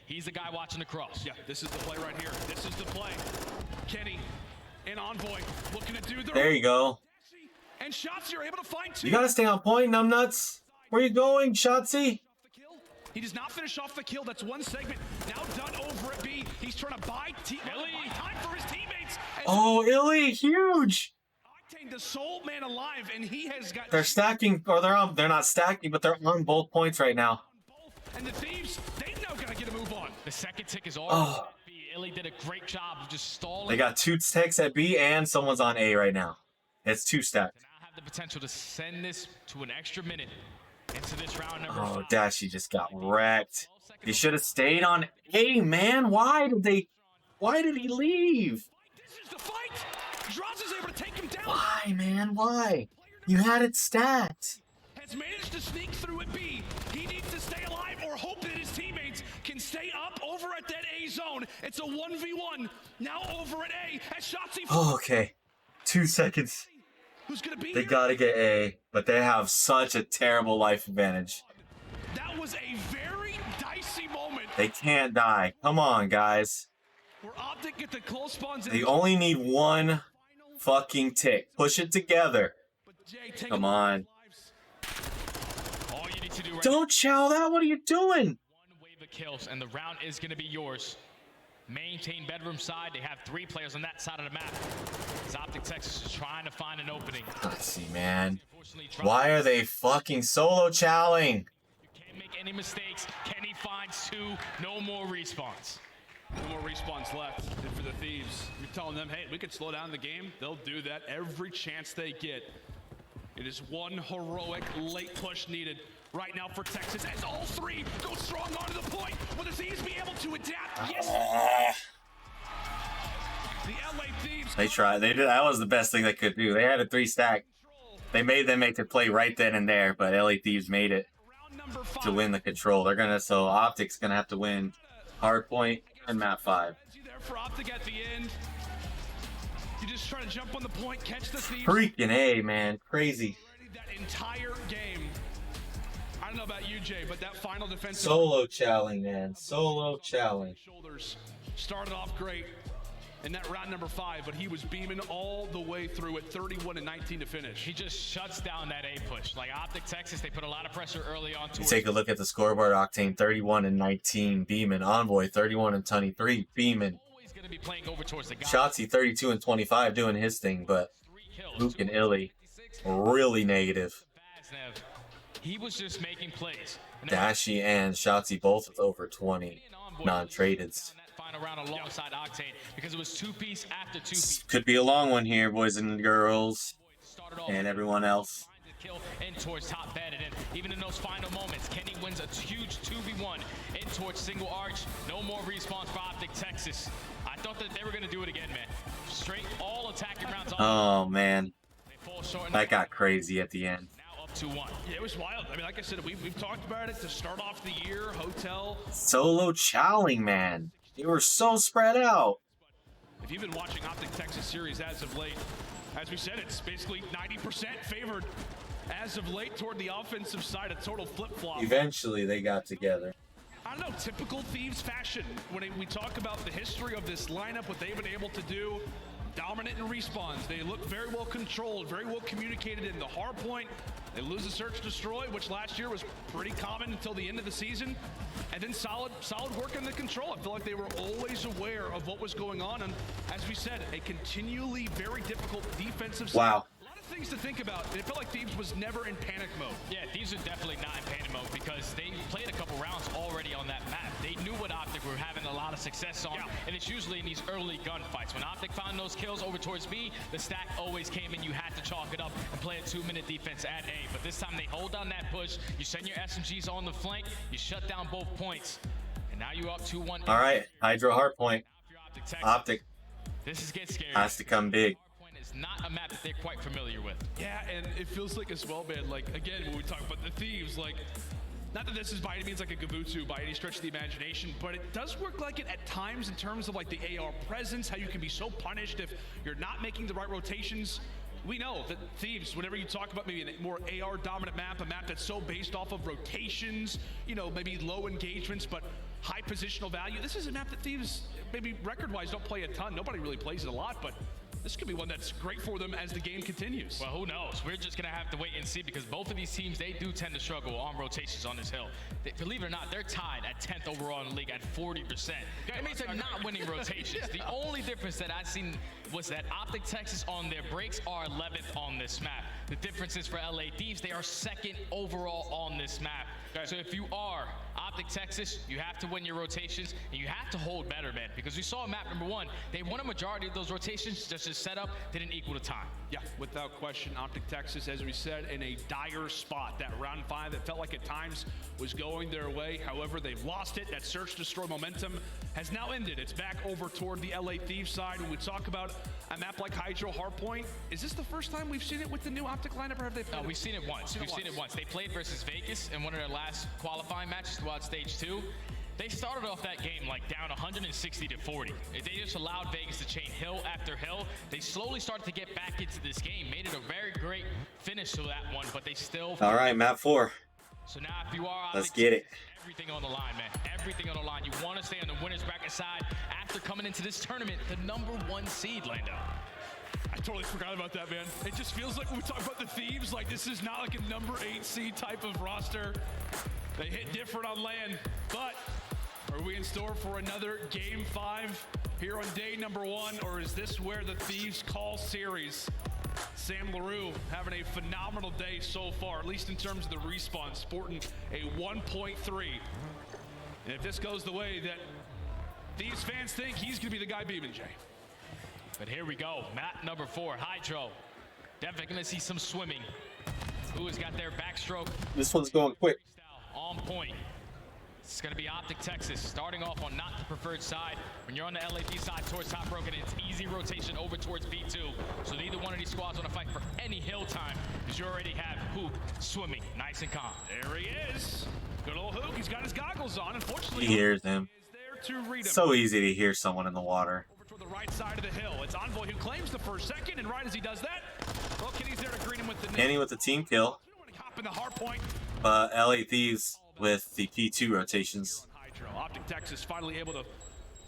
He's the guy watching the cross.
Yeah, this is the play right here. This is the play. Kenny and Envoy looking to do their
There you go.
and shots you're able to find 2.
You got to stay on point, numbnuts. Where you going, Shotzi?
The kill. He does not finish off the kill. That's 1 segment. Now done over at B. He's trying to buy time for his teammates. As
Oh, Illy, huge.
Octane, the sole man alive, and he has got
They're stacking, or they're not stacking, but they're on both points right now.
both. And the Thieves, they now gotta get a move on.
The second tick is all.
Oh.
Illy did a great job of just stalling.
They got 2 techs at B, and someone's on A right now. It's 2 stacked.
To now have the potential to send this to an extra minute into this round number
Oh,
5.
Dashy just got wrecked. He should have stayed on A, man. Why did he leave?
This is the fight. Droz is able to take him down.
Why, man? Why? You had it stacked.
Has managed to sneak through at B. He needs to stay alive or hope that his teammates can stay up over at that A zone. It's a 1v1. Now over at A as Shotzi.
Oh, okay. 2 seconds.
Who's gonna be
They
here?
gotta get A, but they have such a terrible life advantage.
That was a very dicey moment
They can't die. Come on, guys.
where Optic get the close spawns in.
They only need 1 fucking tick. Push it together.
But Jay, take
Come
a look at
on.
lives.
All you need to do right
Don't chow that. What are you doing?
one wave of kills, and the round is going to be yours. Maintain bedroom side. They have 3 players on that side of the map. As Optic Texas is trying to find an opening.
Let's see, man.
Unfortunately, drop-
Why are they fucking solo chowing?
You can't make any mistakes. Kenny finds 2. No more respawns.
No more respawns left. And for the Thieves, you're telling them, hey, we could slow down the game. They'll do that every chance they get. It is 1 heroic late push needed. right now for Texas as all three go strong onto the point. Will the Thieves be able to adapt? Yes. The LA Thieves.
They tried. They did. That was the best thing they could do. They had a 3-stack. They made them make the play right then and there, but LA Thieves made it to win the control. They're gonna. So Optic's gonna have to win Hardpoint and map 5.
There for Optic at the end. You just try to jump on the point, catch the Thieves.
Freaking A, man, crazy.
That entire game. I don't know about you, Jay, but that final defensive
Solo challenge, man. Solo challenge.
shoulders started off great in that round number 5, but he was beaming all the way through at 31-19 to finish.
He just shuts down that A push. Like Optic Texas, they put a lot of pressure early on.
You take a look at the scoreboard. Octane 31-19, beaming. Envoy 31-23, beaming.
Always going to be playing over towards the guy.
Shotzi 32-25, doing his thing, but Luke and Illy really negative.
He was just making plays.
Dashi and Shotzi both with over 20 non-tradeds.
Final round alongside Octane because it was 2-piece after 2-piece.
Could be a long one here, boys and girls, and everyone else.
Kill in towards top bed, and then even in those final moments, Kenny wins a huge 2v1 in towards single arch. No more respawns for Optic Texas. I thought that they were gonna do it again, man. Straight all attacking rounds.
Oh man, that got crazy at the end.
Now up 2-1.
Yeah, it was wild. I mean, like I said, we've talked about it to start off the year. Hotel.
Solo chowing, man. They were so spread out.
If you've been watching Optic Texas series as of late, as we said, it's basically 90% favored as of late toward the offensive side, a total flip-flop.
Eventually, they got together.
I don't know, typical Thieves fashion. When we talk about the history of this lineup, what they've been able to do, dominant in respawns. They look very well controlled, very well communicated in the hard point. They lose the search destroy, which last year was pretty common until the end of the season. And then solid work in the control. I feel like they were always aware of what was going on. And as we said, a continually very difficult defensive side.
Wow.
A lot of things to think about. It felt like Thieves was never in panic mode.
Yeah, Thieves are definitely not in panic mode because they played a couple rounds already on that map. They knew what Optic were having a lot of success on, and it's usually in these early gunfights. When Optic found those kills over towards B, the stack always came in. You had to chalk it up and play a 2-minute defense at A. But this time they hold down that push. You send your SMGs on the flank. You shut down both points. And now you're up 2-1.
All right, Hydro Hardpoint. Optic.
This is getting scary.
Has to come big.
Hardpoint is not a map that they're quite familiar with.
Yeah, and it feels like as well, man, like, again, when we talk about the Thieves, like, not that this is by any means like a Gabutsu by any stretch of the imagination, but it does work like it at times in terms of like the AR presence, how you can be so punished if you're not making the right rotations. We know that Thieves, whenever you talk about maybe a more AR dominant map, a map that's so based off of rotations, you know, maybe low engagements, but high positional value. This is a map that Thieves, maybe record-wise, don't play a ton. Nobody really plays it a lot, but this could be one that's great for them as the game continues.
Well, who knows? We're just going to have to wait and see because both of these teams, they do tend to struggle on rotations on this hill. Believe it or not, they're tied at 10th overall in the league at 40%. That means they're not winning rotations. The only difference that I've seen was that Optic Texas on their breaks are 11th on this map. The difference is for LA Thieves, they are 2nd overall on this map. So if you are Optic Texas, you have to win your rotations and you have to hold better, man, because we saw map number 1, they won a majority of those rotations, just as setup didn't equal the time.
Yeah, without question, Optic Texas, as we said, in a dire spot. That round 5 that felt like at times was going their way. However, they've lost it. That search destroy momentum has now ended. It's back over toward the LA Thieves side. When we talk about a map like Hydro Hardpoint, is this the first time we've seen it with the new Optic lineup, or have they played
we've seen it once. We've seen it once. They played versus Vegas in one of their last qualifying matches throughout stage 2. They started off that game like down 160-40. They just allowed Vegas to chain hill after hill. They slowly started to get back into this game, made it a very great finish to that one, but they still...
All right, map 4.
So now if you are...
Let's get it.
Everything on the line, man. Everything on the line. You want to stay on the winner's bracket side after coming into this tournament, the #1 seed, Lando.
I totally forgot about that, man. It just feels like when we talk about the Thieves, like this is not like a #8 seed type of roster. They hit different on land, but are we in store for another Game 5 here on day #1, or is this where the Thieves call series? Sam LaRue having a phenomenal day so far, at least in terms of the respawn, sporting a 1.3. And if this goes the way that Thieves fans think, he's going to be the guy beaming, Jay.
But here we go, map number 4, Hydro. Definitely going to see some swimming. who has got their backstroke
This one's going quick.
on point. It's going to be Optic Texas starting off on not the preferred side. When you're on the LAP side towards top broken, it's easy rotation over towards B2. So neither one of these squads want to fight for any hill time because you already have Hook swimming nice and calm.
There he is. Good old Hook. He's got his goggles on. Unfortunately,
He hears him.
is there to read him.
So easy to hear someone in the water.
Over toward the right side of the hill. It's Envoy who claims the first second, and right as he does that, well, Kenny's there to greet him with the
Kenny with the team kill,
hop in the hard point.
but LA Thieves with the P2 rotations.
Hydro. Optic Texas finally able to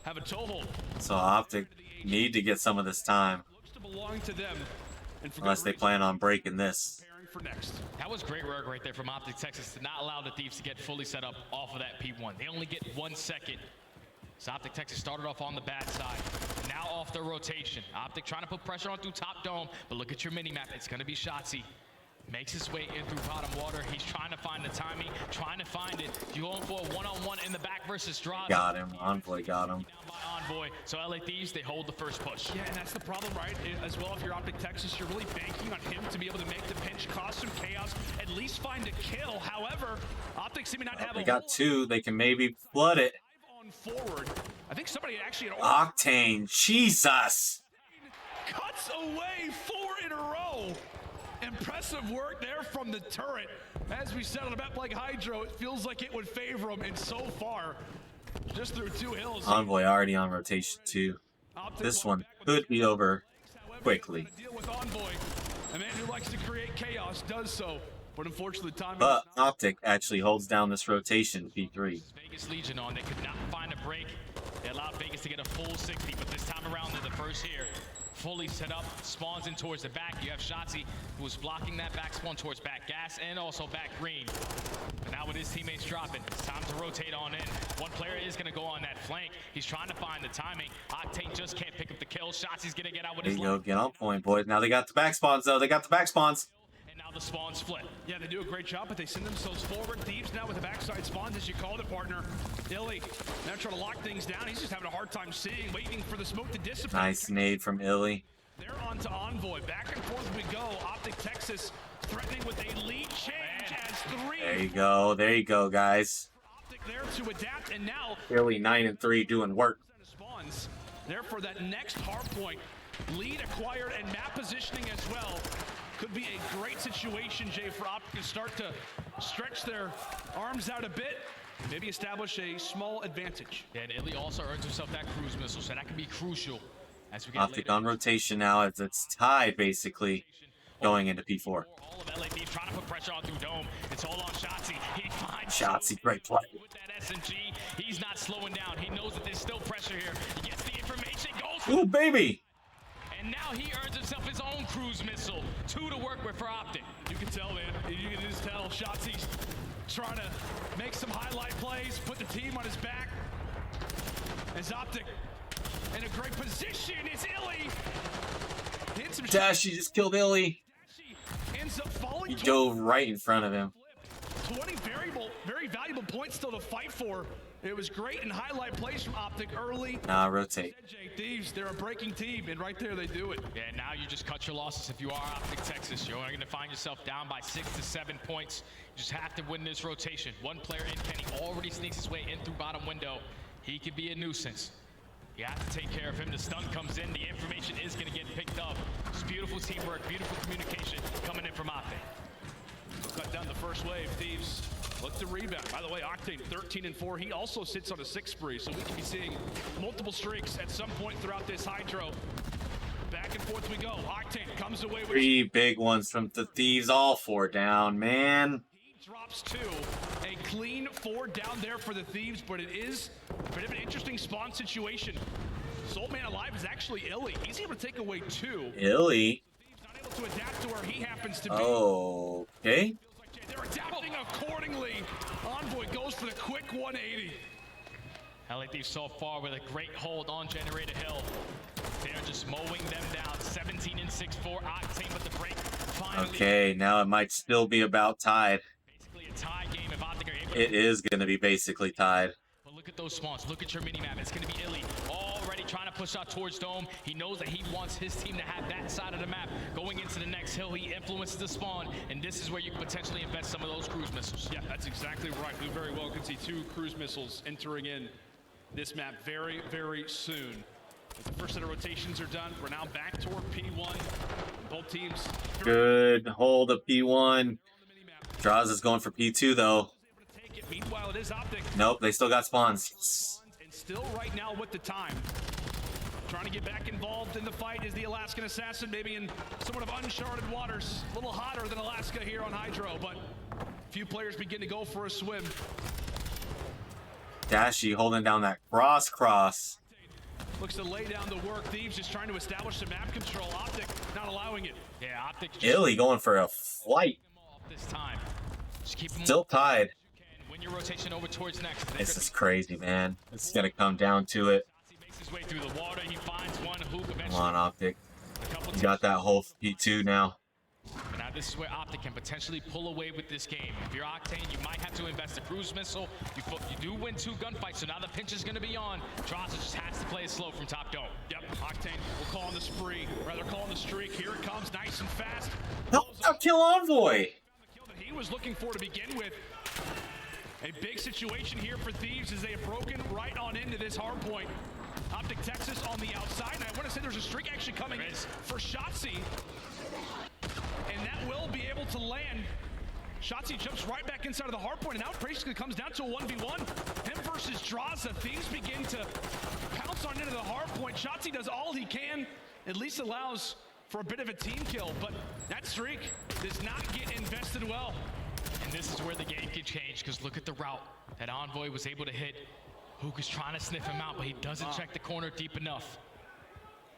have a toehold.
So Optic need to get some of this time,
Looks to belong to them. And for
unless
good
they
reason.
plan on breaking this.
Preparing for next.
That was great work right there from Optic Texas to not allow the Thieves to get fully set up off of that P1. They only get 1 second. So Optic Texas started off on the bad side. Now off the rotation. Optic trying to put pressure on through top dome, but look at your mini-map. It's going to be Shotzi. Makes his way in through bottom water. He's trying to find the timing, trying to find it. You're going for a one-on-one in the back versus Draws.
Got him. Envoy got him.
Down by Envoy. So LA Thieves, they hold the first push.
Yeah, and that's the problem, right? As well, if you're Optic Texas, you're really banking on him to be able to make the pinch, cause some chaos, at least find a kill. However, Optic seem to not have
They
a
got
whole
2. They can maybe flood it.
on forward. I think somebody actually had
Octane. Jesus.
cuts away 4 in a row. Impressive work there from the turret. As we said on a map like Hydro, it feels like it would favor him, and so far, just through 2 hills.
Envoy already on rotation 2.
Optic
This
won
one
back with
could be over
However,
quickly.
he's gonna deal with Envoy. A man who likes to create chaos does so, but unfortunately, time
But Optic actually holds down this rotation, P3.
Vegas Legion on. They could not find a break. They allowed Vegas to get a full 60, but this time around, they're the first here. Fully set up, spawns in towards the back. You have Shotzi, who was blocking that back spawn towards back gas and also back green. But now with his teammates dropping, it's time to rotate on in. One player is going to go on that flank. He's trying to find the timing. Octane just can't pick up the kill. Shotzi's going to get out with
There
his
you go.
life.
Get on point, boys. Now they got the back spawns, though. They got the back spawns.
And now the spawns flip.
Yeah, they do a great job, but they send themselves forward. Thieves now with the backside spawns, as you called it, partner. Illy now trying to lock things down. He's just having a hard time seeing, waiting for the smoke to dissipate.
Nice nade from Illy.
They're on to Envoy. Back and forth we go. Optic Texas threatening with a lead change as 3.
There you go. There you go, guys.
Optic there to adapt, and now
Illy 9 and 3 doing work.
spawns. Therefore, that next hard point, lead acquired and map positioning as well. Could be a great situation, Jay, for Optic to start to stretch their arms out a bit. Maybe establish a small advantage.
Yeah, and Illy also earns himself that cruise missile, so that could be crucial as we get
Optic
later.
on rotation now as it's tied, basically, going into P4.
All of LA Thieves trying to put pressure on through dome. It's all on Shotzi. He finds
Shotzi, great play.
with that SMG. He's not slowing down. He knows that there's still pressure here. He gets the information, goes for
Ooh, baby.
and now he earns himself his own cruise missile. 2 to work with for Optic.
You can tell, man. You can just tell Shotzi's trying to make some highlight plays, put the team on his back. As Optic in a great position is Illy. Hit some shots.
Dashi just killed Illy.
She ends up falling.
He dove right in front of him.
20 very valuable points still to fight for. It was great and highlight plays from Optic early.
Nah, rotate.
Jay Thieves, they're a breaking team, and right there they do it.
Yeah, now you just cut your losses if you are Optic Texas. You're only going to find yourself down by 6 to 7 points. You just have to win this rotation. One player in, Kenny already sneaks his way in through bottom window. He could be a nuisance. You have to take care of him. The stun comes in. The information is going to get picked up. It's beautiful teamwork, beautiful communication coming in from Optic.
Cut down the first wave. Thieves look to rebound. By the way, Octane 13 and 4. He also sits on a 6 spree, so we can be seeing multiple streaks at some point throughout this Hydro. Back and forth we go. Octane comes away with
3 big ones from the Thieves. All 4 down, man.
He drops 2. A clean 4 down there for the Thieves, but it is a bit of an interesting spawn situation. Sole man alive is actually Illy. He's able to take away 2.
Illy.
Thieves not able to adapt to where he happens to be.
Okay.
They're adapting accordingly. Envoy goes for the quick 180.
LA Thieves so far with a great hold on Generator Hill. They're just mowing them down. 17 and 6 for Octane, but the break finally.
Okay, now it might still be about tied.
Basically a tie game if Optic are able to.
It is going to be basically tied.
But look at those spawns. Look at your mini map. It's going to be Illy already trying to push out towards Dome. He knows that he wants his team to have that side of the map. Going into the next hill, he influences the spawn, and this is where you can potentially invest some of those cruise missiles.
Yeah, that's exactly right. We very well could see 2 cruise missiles entering in this map very, very soon. As the first set of rotations are done, we're now back toward P1. Both teams.
Good hold of P1. Draws is going for P2 though.
Meanwhile, it is Optic.
Nope, they still got spawns.
And still right now with the time. Trying to get back involved in the fight is the Alaskan Assassin, maybe in somewhat of uncharted waters. A little hotter than Alaska here on Hydro, but a few players begin to go for a swim.
Dashy holding down that cross.
Looks to lay down the work. Thieves just trying to establish the map control. Optic not allowing it.
Yeah, Optic just
Illy going for a flight.
this time. Just keep him
Still tied.
Win your rotation over towards next.
This is crazy, man. This is gonna come down to it.
He makes his way through the water. He finds one hoop eventually.
Come on, Optic. You got that whole P2 now.
But now this is where Optic can potentially pull away with this game. If you're Octane, you might have to invest a cruise missile. You do win 2 gunfights, so now the pinch is going to be on. Droza just has to play it slow from top dome.
Yep, Octane will call on the spree, rather call on the streak. Here it comes, nice and fast.
No, kill Envoy.
The kill that he was looking for to begin with. A big situation here for Thieves as they have broken right on into this hard point. Optic Texas on the outside, and I want to say there's a streak actually coming in for Shotzi. And that will be able to land. Shotzi jumps right back inside of the hard point, and now it basically comes down to a 1v1. Him versus Draza. Thieves begin to pounce on into the hard point. Shotzi does all he can, at least allows for a bit of a team kill, but that streak does not get invested well.
And this is where the game can change, because look at the route that Envoy was able to hit. Hook is trying to sniff him out, but he doesn't check the corner deep enough.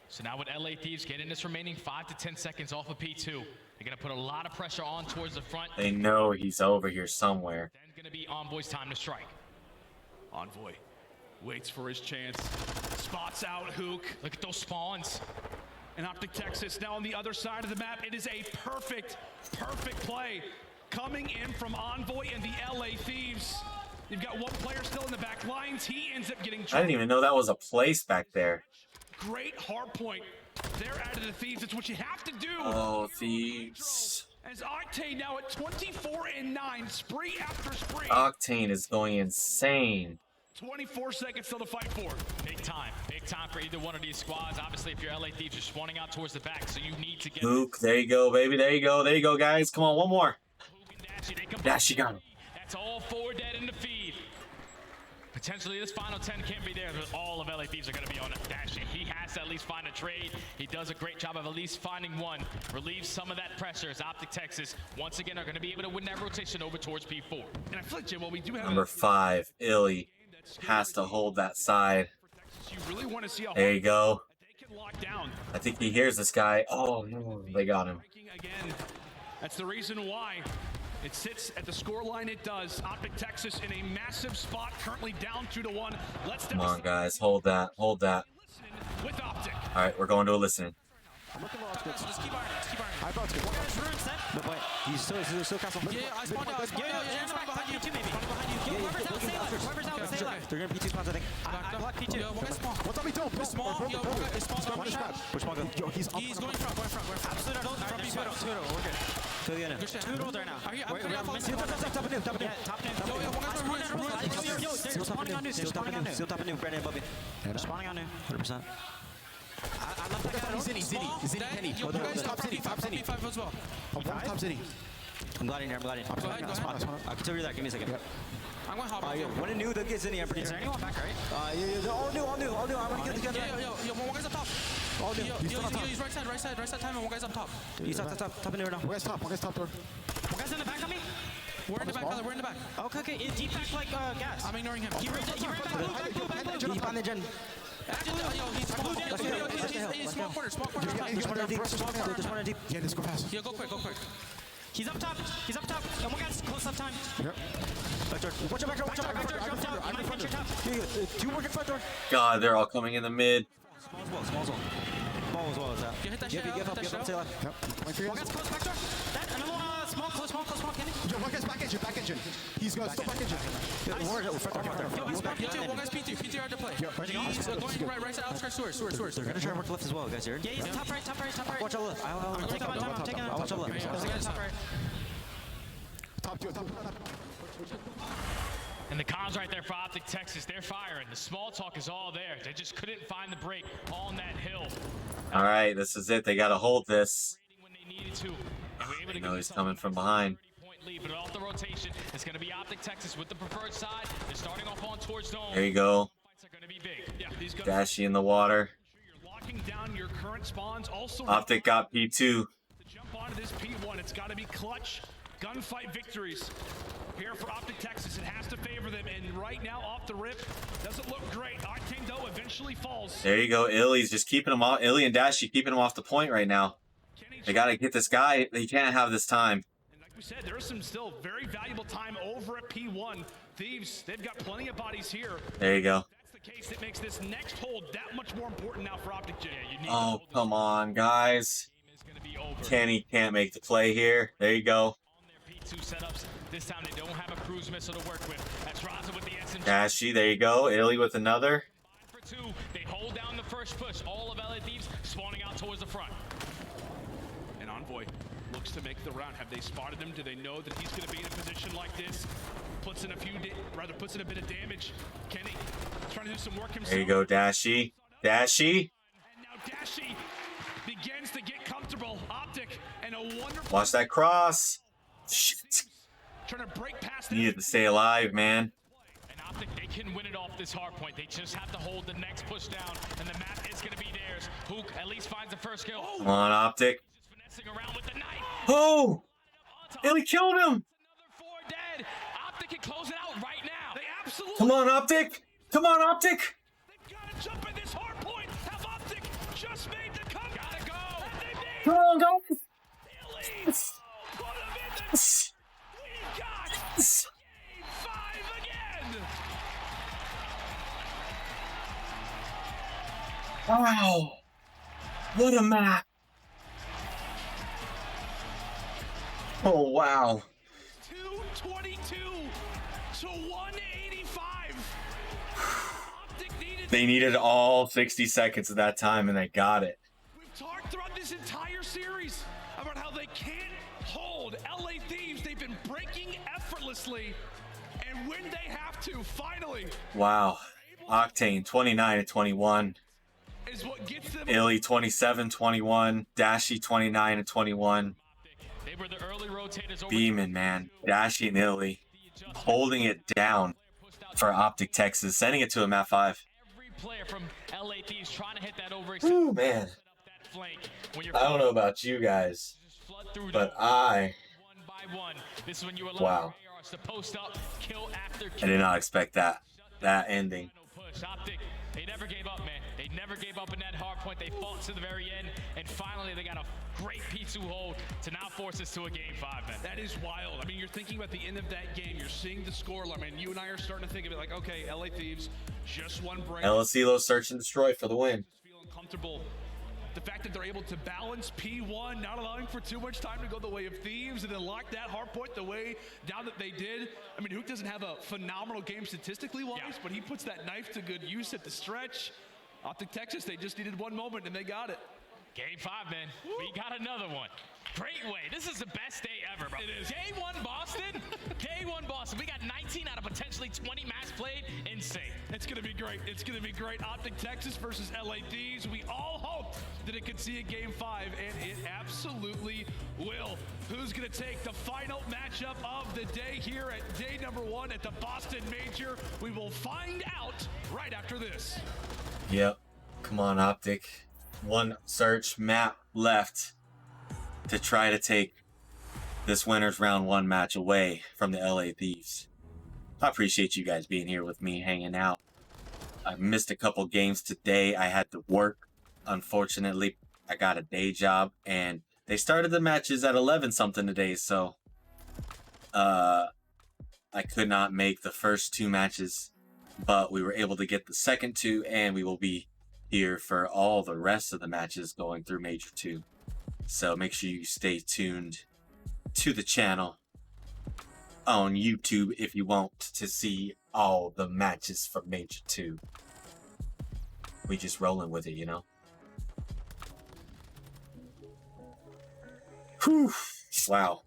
So now with LA Thieves getting this remaining 5 to 10 seconds off of P2, they're going to put a lot of pressure on towards the front.
They know he's over here somewhere.
Then going to be Envoy's time to strike.
Envoy waits for his chance. Spots out Hook.
Look at those spawns.
And Optic Texas now on the other side of the map. It is a perfect play coming in from Envoy and the LA Thieves. You've got one player still in the back lines. He ends up getting
I didn't even know that was a place back there.
Great hard point. They're out of the Thieves. It's what you have to do.
Oh, Thieves.
As Octane now at 24-9, spree after spree.
Octane is going insane.
24 seconds still to fight for.
Big time for either one of these squads. Obviously, if you're LA Thieves, you're spawning out towards the back, so you need to get...
Luke, there you go, baby. There you go, guys. Come on, one more. Dashy got him.
That's all 4 dead in the feed. Potentially this final 10 can't be there, but all of LA Thieves are going to be on Dashy. He has to at least find a trade. He does a great job of at least finding one. Relieves some of that pressure as Optic Texas, once again, are going to be able to win that rotation over towards P4.
And I feel like, Jim, well, we do have...
Number 5, Illy, has to hold that side.
You really want to see how
there you go.
they can lock down.
I think he hears this guy. Oh, no, they got him.
Again, that's the reason why it sits at the scoreline it does. Optic Texas in a massive spot, currently down 2-1. Let's
Come on, guys. Hold that. Hold that.
With Optic.
All right, we're going to a listening.
I'm looking lost. Just keep ironing. Just keep ironing.
I brought it.
One guy's ruined set.
No, but he's still castle.
Yeah, I spawned out. Yeah, behind you too, maybe. Behind you. Yo, whoever's out, stay left. Whoever's out, stay left.
They're gonna be 2 spawns, I think.
I blocked P2. Yo, one guy's small.
What's on me, don't?
He's small. Yo, one guy is small.
One shot. Which one? Yo, he's
going front. Absolutely. From P2. We're good.
to the end.
Two rolled there now.
Top of new.
Yo, one guy's ruined. Yo, they're spawning on new.
Still top of new. Brandon above you.
They're spawning on new.
100%.
I left that guy. Zinni, Penny. Yo, one guy's top P5 as well.
Top Zinni. I'm gliding here.
Go ahead.
I can tell you that. Give me a second.
I'm going to hop on.
When a new, they'll get Zinni. I'm pretty
Is there anyone back, right?
Yeah, all new. I'm gonna get together.
Yo, one guy's up top.
All new.
He's right side time, and one guy's up top.
He's top of new right now. One guy's top door.
One guy's in the back of me. We're in the back, brother. We're in the back.
Okay.
Deep back like gas. I'm ignoring him. He ran back blue.
He found the gen.
He's small corner.
There's one deep. Yeah, let's go fast.
Yo, go quick. He's up top. And one guy's close up time.
Yep. Watch your back door.
I'm in front top.
Two working front door.
God, they're all coming in the mid.
Small zone. Ball as well as that.
You hit that shit out.
Give up, stay left. Yep.
One guy's close back door. Another one, small, Kenny.
Yo, one guy's back engine. He's got stuff back in.
One guy's PT hard to play. He's going right side, outskirts, sewers.
They're gonna try to work left as well, guys. Here.
Yeah, top right.
Watch out left. I'll take him. Watch out left.
Top right.
Top two.
And the comms right there for Optic Texas, they're firing. The small talk is all there. They just couldn't find the break on that hill.
All right, this is it. They got to hold this.
When they needed to. And we're able to
I know
get
he's
this
coming
on
from
a
behind.
30-point lead, but off the rotation, it's going to be Optic Texas with the preferred side. They're starting off on towards dome.
There you go.
Fights are going to be big.
Yeah, these guns.
Dashy in the water.
You're locking down your current spawns. Also,
Optic got P2.
to jump onto this P1, it's got to be clutch gunfight victories here for Optic Texas. It has to favor them, and right now off the rip doesn't look great. Octane though eventually falls.
There you go. Illy's just keeping him off. Illy and Dashy keeping him off the point right now. They got to get this guy. They can't have this time.
And like we said, there is some still very valuable time over at P1. Thieves, they've got plenty of bodies here.
There you go.
That's the case that makes this next hold that much more important now for Optic J.
Oh, come on, guys.
Game is going to be over.
Kenny can't make the play here. There you go.
On their P2 setups, this time they don't have a cruise missile to work with. That's Raza with the SMG.
Dashy, there you go. Illy with another.
For two, they hold down the first push. All of LA Thieves spawning out towards the front.
And Envoy looks to make the round. Have they spotted him? Do they know that he's going to be in a position like this? Puts in a bit of damage. Kenny trying to do some work himself.
There you go, Dashy. Dashy.
And now Dashy begins to get comfortable. Optic and a wonderful.
Watch that cross. Shit.
Trying to break past
Needed to stay alive, man.
And Optic, they can win it off this hard point. They just have to hold the next push down, and the map is going to be theirs. Hook at least finds the first kill.
Come on, Optic.
Just finessing around with the knife.
Oh! Illy killed him!
Another 4 dead. Optic can close it out right now.
They absolutely.
Come on, Optic! Come on, Optic!
They've got to jump at this hard point. Have Optic just made the comeback?
Gotta go.
And they made
Come on, guys!
Illy. Put him in the. We've got game 5 again.
Wow! What a map! Oh, wow.
222 to 185. Optic needed.
They needed all 60 seconds of that time, and they got it.
We've talked throughout this entire series about how they can't hold LA Thieves. They've been breaking effortlessly, and when they have to, finally,
Wow. Octane, 29-21.
is what gets them.
Illy, 27-21. Dashy, 29-21.
They were the early rotators over.
Beeman, man. Dashy and Illy holding it down for Optic Texas, sending it to him at 5.
Every player from LA Thieves trying to hit that over.
Ooh, man.
That flank. When you're
I don't know about you guys,
just flood through
but
the
I
one by one. This is when you allow
Wow.
ARs to post up, kill after
I
kill.
did not expect that ending.
No push. Optic, they never gave up, man. They never gave up in that hard point. They fought to the very end, and finally they got a great P2 hold to now force us to a game 5, man.
That is wild. I mean, you're thinking about the end of that game. You're seeing the scoreline. I mean, you and I are starting to think of it like, okay, LA Thieves, just one break.
Asilo search and destroy for the win.
Just feeling comfortable. The fact that they're able to balance P1, not allowing for too much time to go the way of Thieves, and then lock that hard point the way down that they did. I mean, Hook doesn't have a phenomenal game statistically wise, but he puts that knife to good use at the stretch. Optic Texas, they just needed one moment, and they got it.
Game 5, man. We got another one. Great way. This is the best day ever, bro.
It is.
Day 1 Boston. Day 1 Boston. We got 19 out of potentially 20 matches played. Insane.
It's going to be great. It's going to be great. Optic Texas versus LA Thieves. We all hoped that it could see a game 5, and it absolutely will. Who's going to take the final matchup of the day here at day number 1 at the Boston Major? We will find out right after this.
Yep. Come on, Optic. One search map left to try to take this winner's round 1 match away from the LA Thieves. I appreciate you guys being here with me, hanging out. I missed a couple games today. I had to work. Unfortunately, I got a day job, and they started the matches at 11 something today, so I could not make the first 2 matches, but we were able to get the second 2, and we will be here for all the rest of the matches going through Major 2. So make sure you stay tuned to the channel. on YouTube if you want to see all the matches from Major 2. We just rolling with it, you know? Whew. Wow.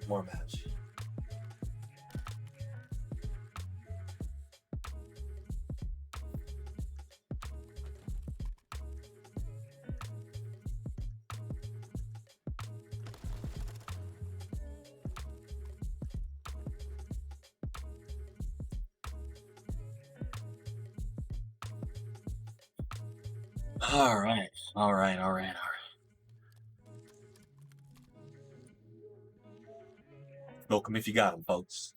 One more match. All right. Milk 'em if you got 'em, folks.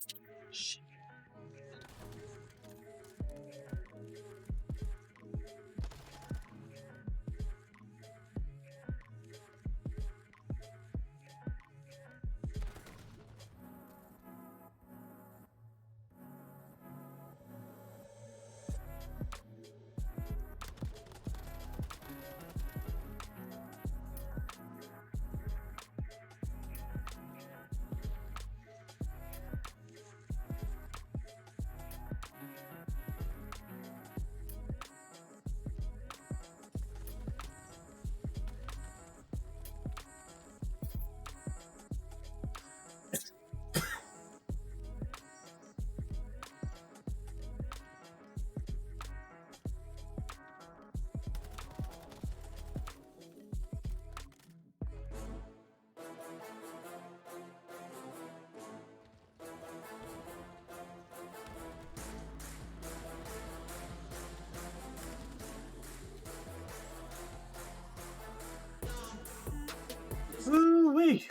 Woo-wee.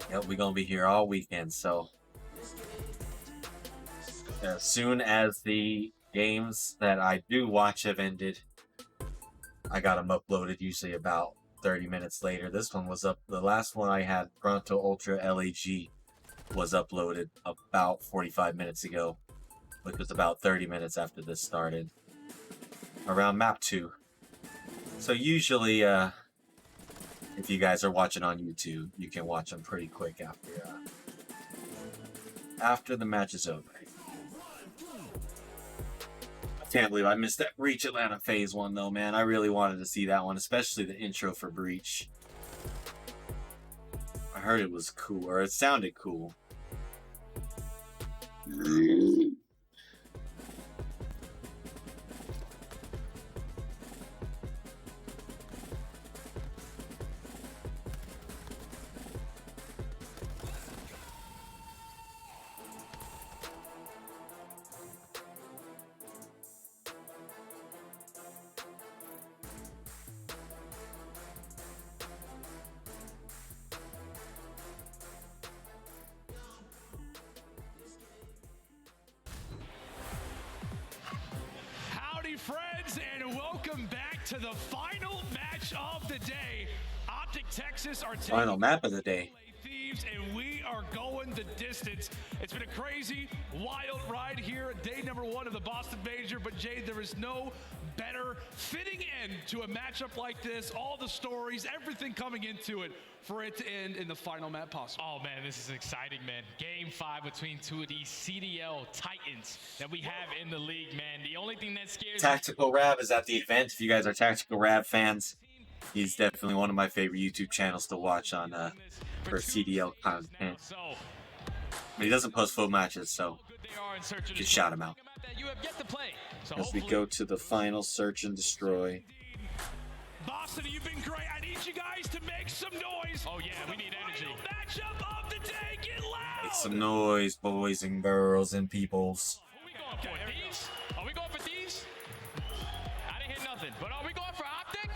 Yep, we're gonna be here all weekend, so as soon as the games that I do watch have ended, I got them uploaded usually about 30 minutes later. This one was up, the last one I had, Pronto Ultra LAG, was uploaded about 45 minutes ago, which was about 30 minutes after this started, around map 2. So usually, if you guys are watching on YouTube, you can watch them pretty quick after the match is over. I can't believe I missed that Breach Atlanta Phase 1 though, man. I really wanted to see that one, especially the intro for Breach. I heard it was cool, or it sounded cool.
Friends, and welcome back to the final match of the day. Optic Texas are taking
Final map of the day.
Thieves, and we are going the distance. It's been a crazy, wild ride here at day number 1 of the Boston Major, but Jade, there is no better fitting end to a matchup like this. All the stories, everything coming into it for it to end in the final map possible.
Oh man, this is exciting, man. Game 5 between two of these CDL titans that we have in the league, man. The only thing that scares
Tactical Rab is at the event. If you guys are Tactical Rab fans, he's definitely one of my favorite YouTube channels to watch on for CDL content. But he doesn't post full matches, so just shout him out. As we go to the final search and destroy.
Boston, you've been great. I need you guys to make some noise.
Oh yeah, we need energy.
Matchup of the day, get loud.
Make some noise, boys and girls and peoples.
Who we going for? Thieves? Are we going for Thieves? I didn't hear nothing. But are we going for Optic?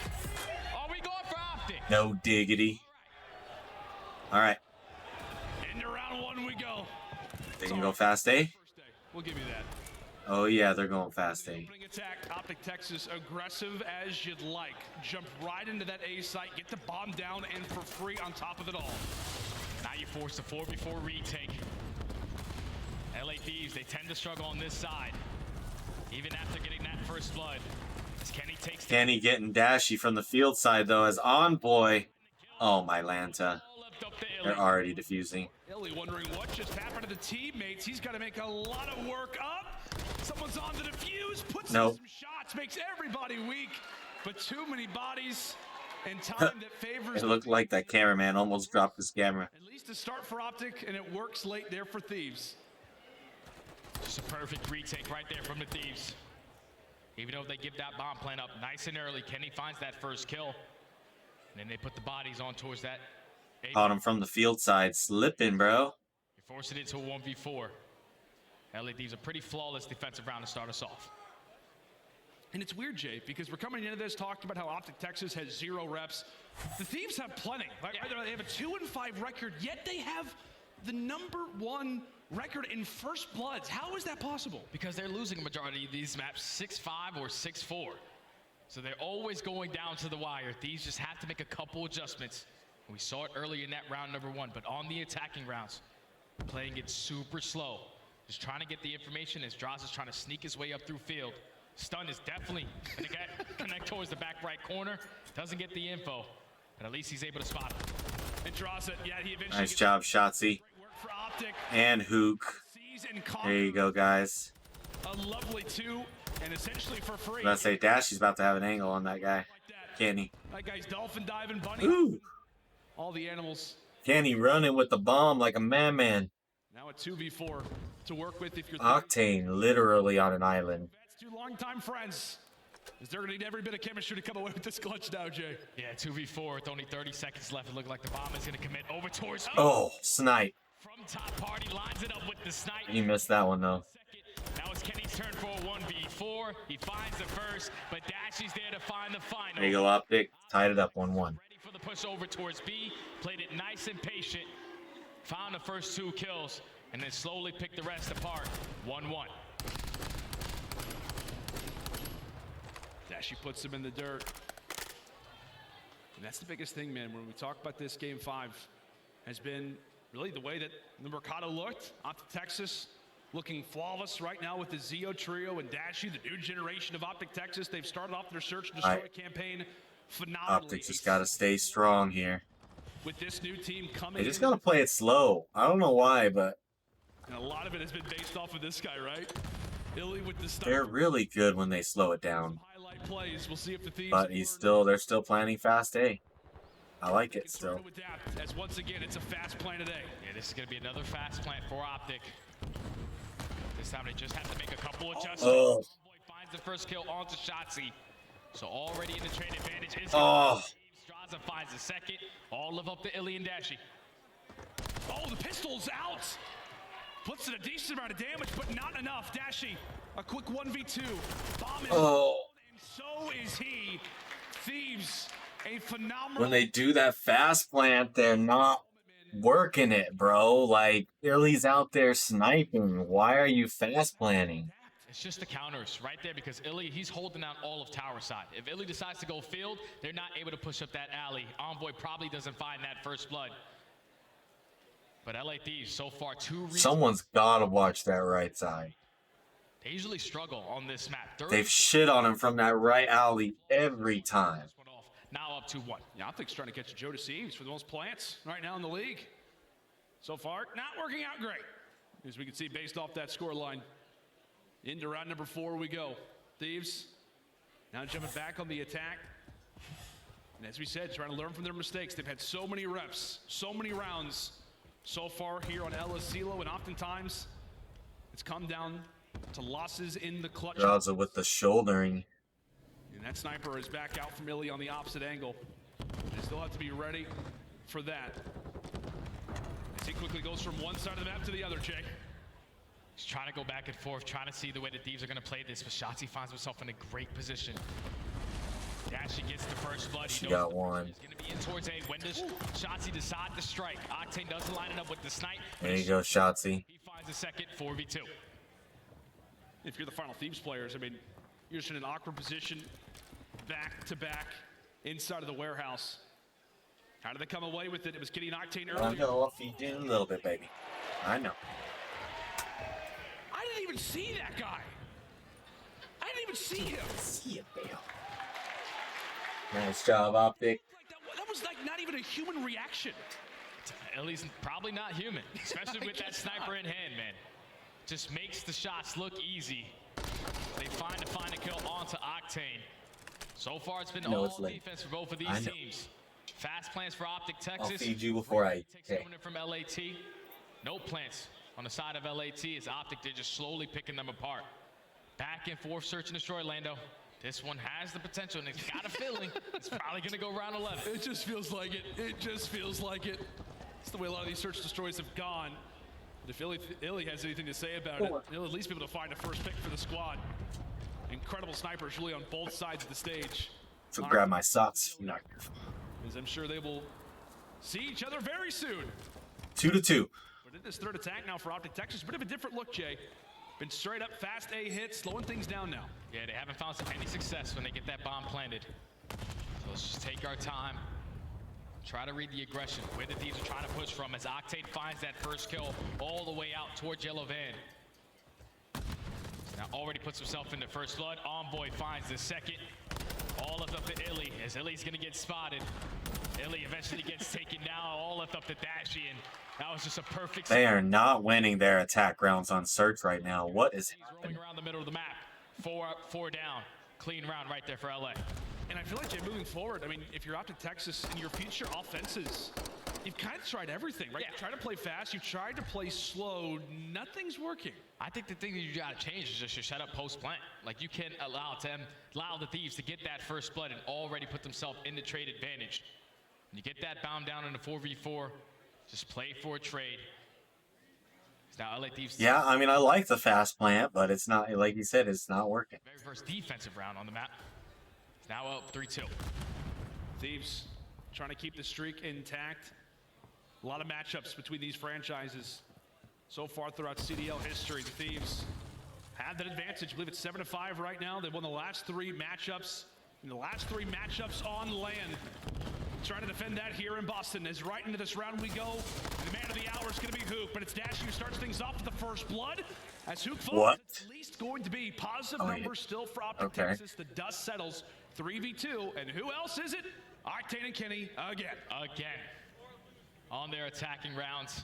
Are we going for Optic?
No diggity. All right.
Into round 1 we go.
They can go fast A.
We'll give you that.
Oh yeah, they're going fast A.
Opening attack, Optic Texas, aggressive as you'd like. Jump right into that A site, get the bomb down, and for free on top of it all.
Now you forced a 4v4 retake. LA Thieves, they tend to struggle on this side. Even after getting that first blood. As Kenny takes
Kenny getting dashy from the field side, though, as Envoy. Oh, my Lanta. They're already defusing.
Illy wondering what just happened to the teammates. He's got to make a lot of work up. Someone's on the defuse, puts in some shots, makes everybody weak. But too many bodies and time that favors.
It looked like that cameraman almost dropped his camera.
At least a start for Optic, and it works late there for Thieves.
Just a perfect retake right there from the Thieves. Even though they give that bomb plant up nice and early, Kenny finds that first kill. And then they put the bodies on towards that.
Caught him from the field side, slipping, bro.
You're forcing it into a 1v4. LA Thieves a pretty flawless defensive round to start us off.
And it's weird, Jay, because we're coming into this talking about how Optic Texas has 0 reps. The Thieves have plenty. They have a 2-5 record, yet they have the #1 record in first bloods. How is that possible?
Because they're losing a majority of these maps 6-5 or 6-4. So they're always going down to the wire. Thieves just have to make a couple adjustments. We saw it earlier in that round #1, but on the attacking rounds, playing it super slow. Just trying to get the information as Droz is trying to sneak his way up through field. Stun is definitely going to connect towards the back right corner. Doesn't get the info, but at least he's able to spot him.
And Droz, yeah, he eventually
Nice job, Shotzi. And Hook. There you go, guys.
A lovely 2, and essentially for free.
I say Dashy's about to have an angle on that guy. Kenny.
That guy's dolphin diving, bunny.
Ooh.
All the animals.
Kenny running with the bomb like a madman.
Now a 2v4 to work with if you're
Octane literally on an island.
That's 2 longtime friends. Is they're going to need every bit of chemistry to come away with this clutch now, Jay.
Yeah, 2v4 with only 30 seconds left. It looked like the bomb is going to commit over towards.
Oh, snipe.
From top party, lines it up with the snipe.
He missed that one, though.
Now it's Kenny's turn for a 1v4. He finds the first, but Dashy's there to find the final.
There you go, Optic. Tied it up 1-1.
Ready for the push over towards B. Played it nice and patient. Found the first 2 kills, and then slowly picked the rest apart. 1-1.
Dashy puts him in the dirt. And that's the biggest thing, man, when we talk about this game 5, has been really the way that the Mercado looked. Optic Texas looking flawless right now with the Zeo trio and Dashy, the new generation of Optic Texas. They've started off their search and destroy campaign phenomenally.
Optic just got to stay strong here.
With this new team coming,
They just got to play it slow. I don't know why, but
and a lot of it has been based off of this guy, right? Illy with the
they're really good when they slow it down.
Highlight plays. We'll see if the Thieves.
But they're still planning fast A. I like it still.
As once again, it's a fast plan today.
Yeah, this is going to be another fast plant for Optic. This time they just have to make a couple adjustments.
Oh.
Boy finds the first kill onto Shotzi. So already in the trade advantage is Straza finds the second. All live up to Illy and Dashy.
Oh, the pistol's out. Puts in a decent amount of damage, but not enough. Dashy, a quick 1v2. Bomb is and so is he. Thieves, a phenomenal.
When they do that fast plant, they're not working it, bro. Like, Illy's out there sniping. Why are you fast planting?
It's just the counters right there because Illy, he's holding out all of tower side. If Illy decides to go field, they're not able to push up that alley. Envoy probably doesn't find that first blood. But LA Thieves, so far, 2
Someone's got to watch that right side.
They usually struggle on this map.
They've shit on him from that right alley every time.
Now up 2-1.
Yeah, Optic's trying to catch Joe Deceives for the most plants right now in the league. So far, not working out great. As we can see based off that score line. Into round number 4 we go. Thieves now jumping back on the attack. And as we said, trying to learn from their mistakes. They've had so many reps, so many rounds so far here on Asilo, and oftentimes it's come down to losses in the clutch.
Raza with the shouldering.
And that sniper is back out from Illy on the opposite angle. They still have to be ready for that. As he quickly goes from one side of the map to the other, Jay.
He's trying to go back and forth, trying to see the way the Thieves are going to play this, but Shotzi finds himself in a great position. Dashy gets the first blood.
She got one.
He's going to be in towards A. When does Shotzi decide to strike? Octane doesn't line it up with the snipe.
There you go, Shotzi.
He finds a second 4v2.
If you're the final Thieves players, I mean, you're just in an awkward position, back to back, inside of the warehouse. How did they come away with it? It was getting Octane
I
earlier.
know, I'll feed you in a little bit, baby. I know.
I didn't even see that guy. I didn't even see him.
See it, Bale. Nice job, Optic.
That was like not even a human reaction.
At least probably not human, especially with that sniper in hand, man. Just makes the shots look easy. They find a kill onto Octane. So far, it's been all defense for both of these teams. Fast plans for Optic Texas.
I'll feed you before I
take from LAT. No plants on the side of LAT as Optic, they're just slowly picking them apart. Back and forth, search and destroy, Lando. This one has the potential, and it's got a feeling it's probably going to go round 11.
It just feels like it. It just feels like it. It's the way a lot of these search destroys have gone. But if Illy has anything to say about it, he'll at least be able to find a first pick for the squad. Incredible snipers really on both sides of the stage.
So grab my socks.
As I'm sure they will see each other very soon.
2-2.
But in this third attack now for Optic Texas, a bit of a different look, Jay. Been straight up fast A hits, slowing things down now.
Yeah, they haven't found any success when they get that bomb planted. So let's just take our time. Try to read the aggression, where the Thieves are trying to push from as Octane finds that first kill all the way out towards Yellow Van. Now already puts himself into first blood. Envoy finds the second. All left up to Illy, as Illy's gonna get spotted. Illy eventually gets taken down, all left up to Dashy, and that was just a perfect...
They are not winning their attack rounds on search right now. What is happening?
Roaming around the middle of the map. 4 up, 4 down. Clean round right there for LA.
And I feel like, Jay, moving forward, I mean, if you're Optic Texas in your future offenses, you've kind of tried everything, right?
Yeah.
You've tried to play fast, you've tried to play slow, nothing's working.
I think the thing that you gotta change is just your setup post-plant. Like, you can't allow the Thieves to get that first blood and already put themselves in the trade advantage. When you get that bound down in a 4v4, just play for a trade. Now, LA Thieves...
Yeah, I mean, I like the fast plant, but it's not, like you said, it's not working.
Very first defensive round on the map. It's now up 3-2.
Thieves trying to keep the streak intact. A lot of matchups between these franchises so far throughout CDL history. The Thieves have that advantage. I believe it's 7-5 right now. They've won the last 3 matchups. And the last 3 matchups on land. Trying to defend that here in Boston. As right into this round we go. And the man of the hour is going to be Hook, but it's Dash who starts things off with the first blood. As Hook falls, it's at least going to be positive numbers still for Optic Texas. The dust settles 3v2. And who else is it? Octane and Kenny again.
On their attacking rounds.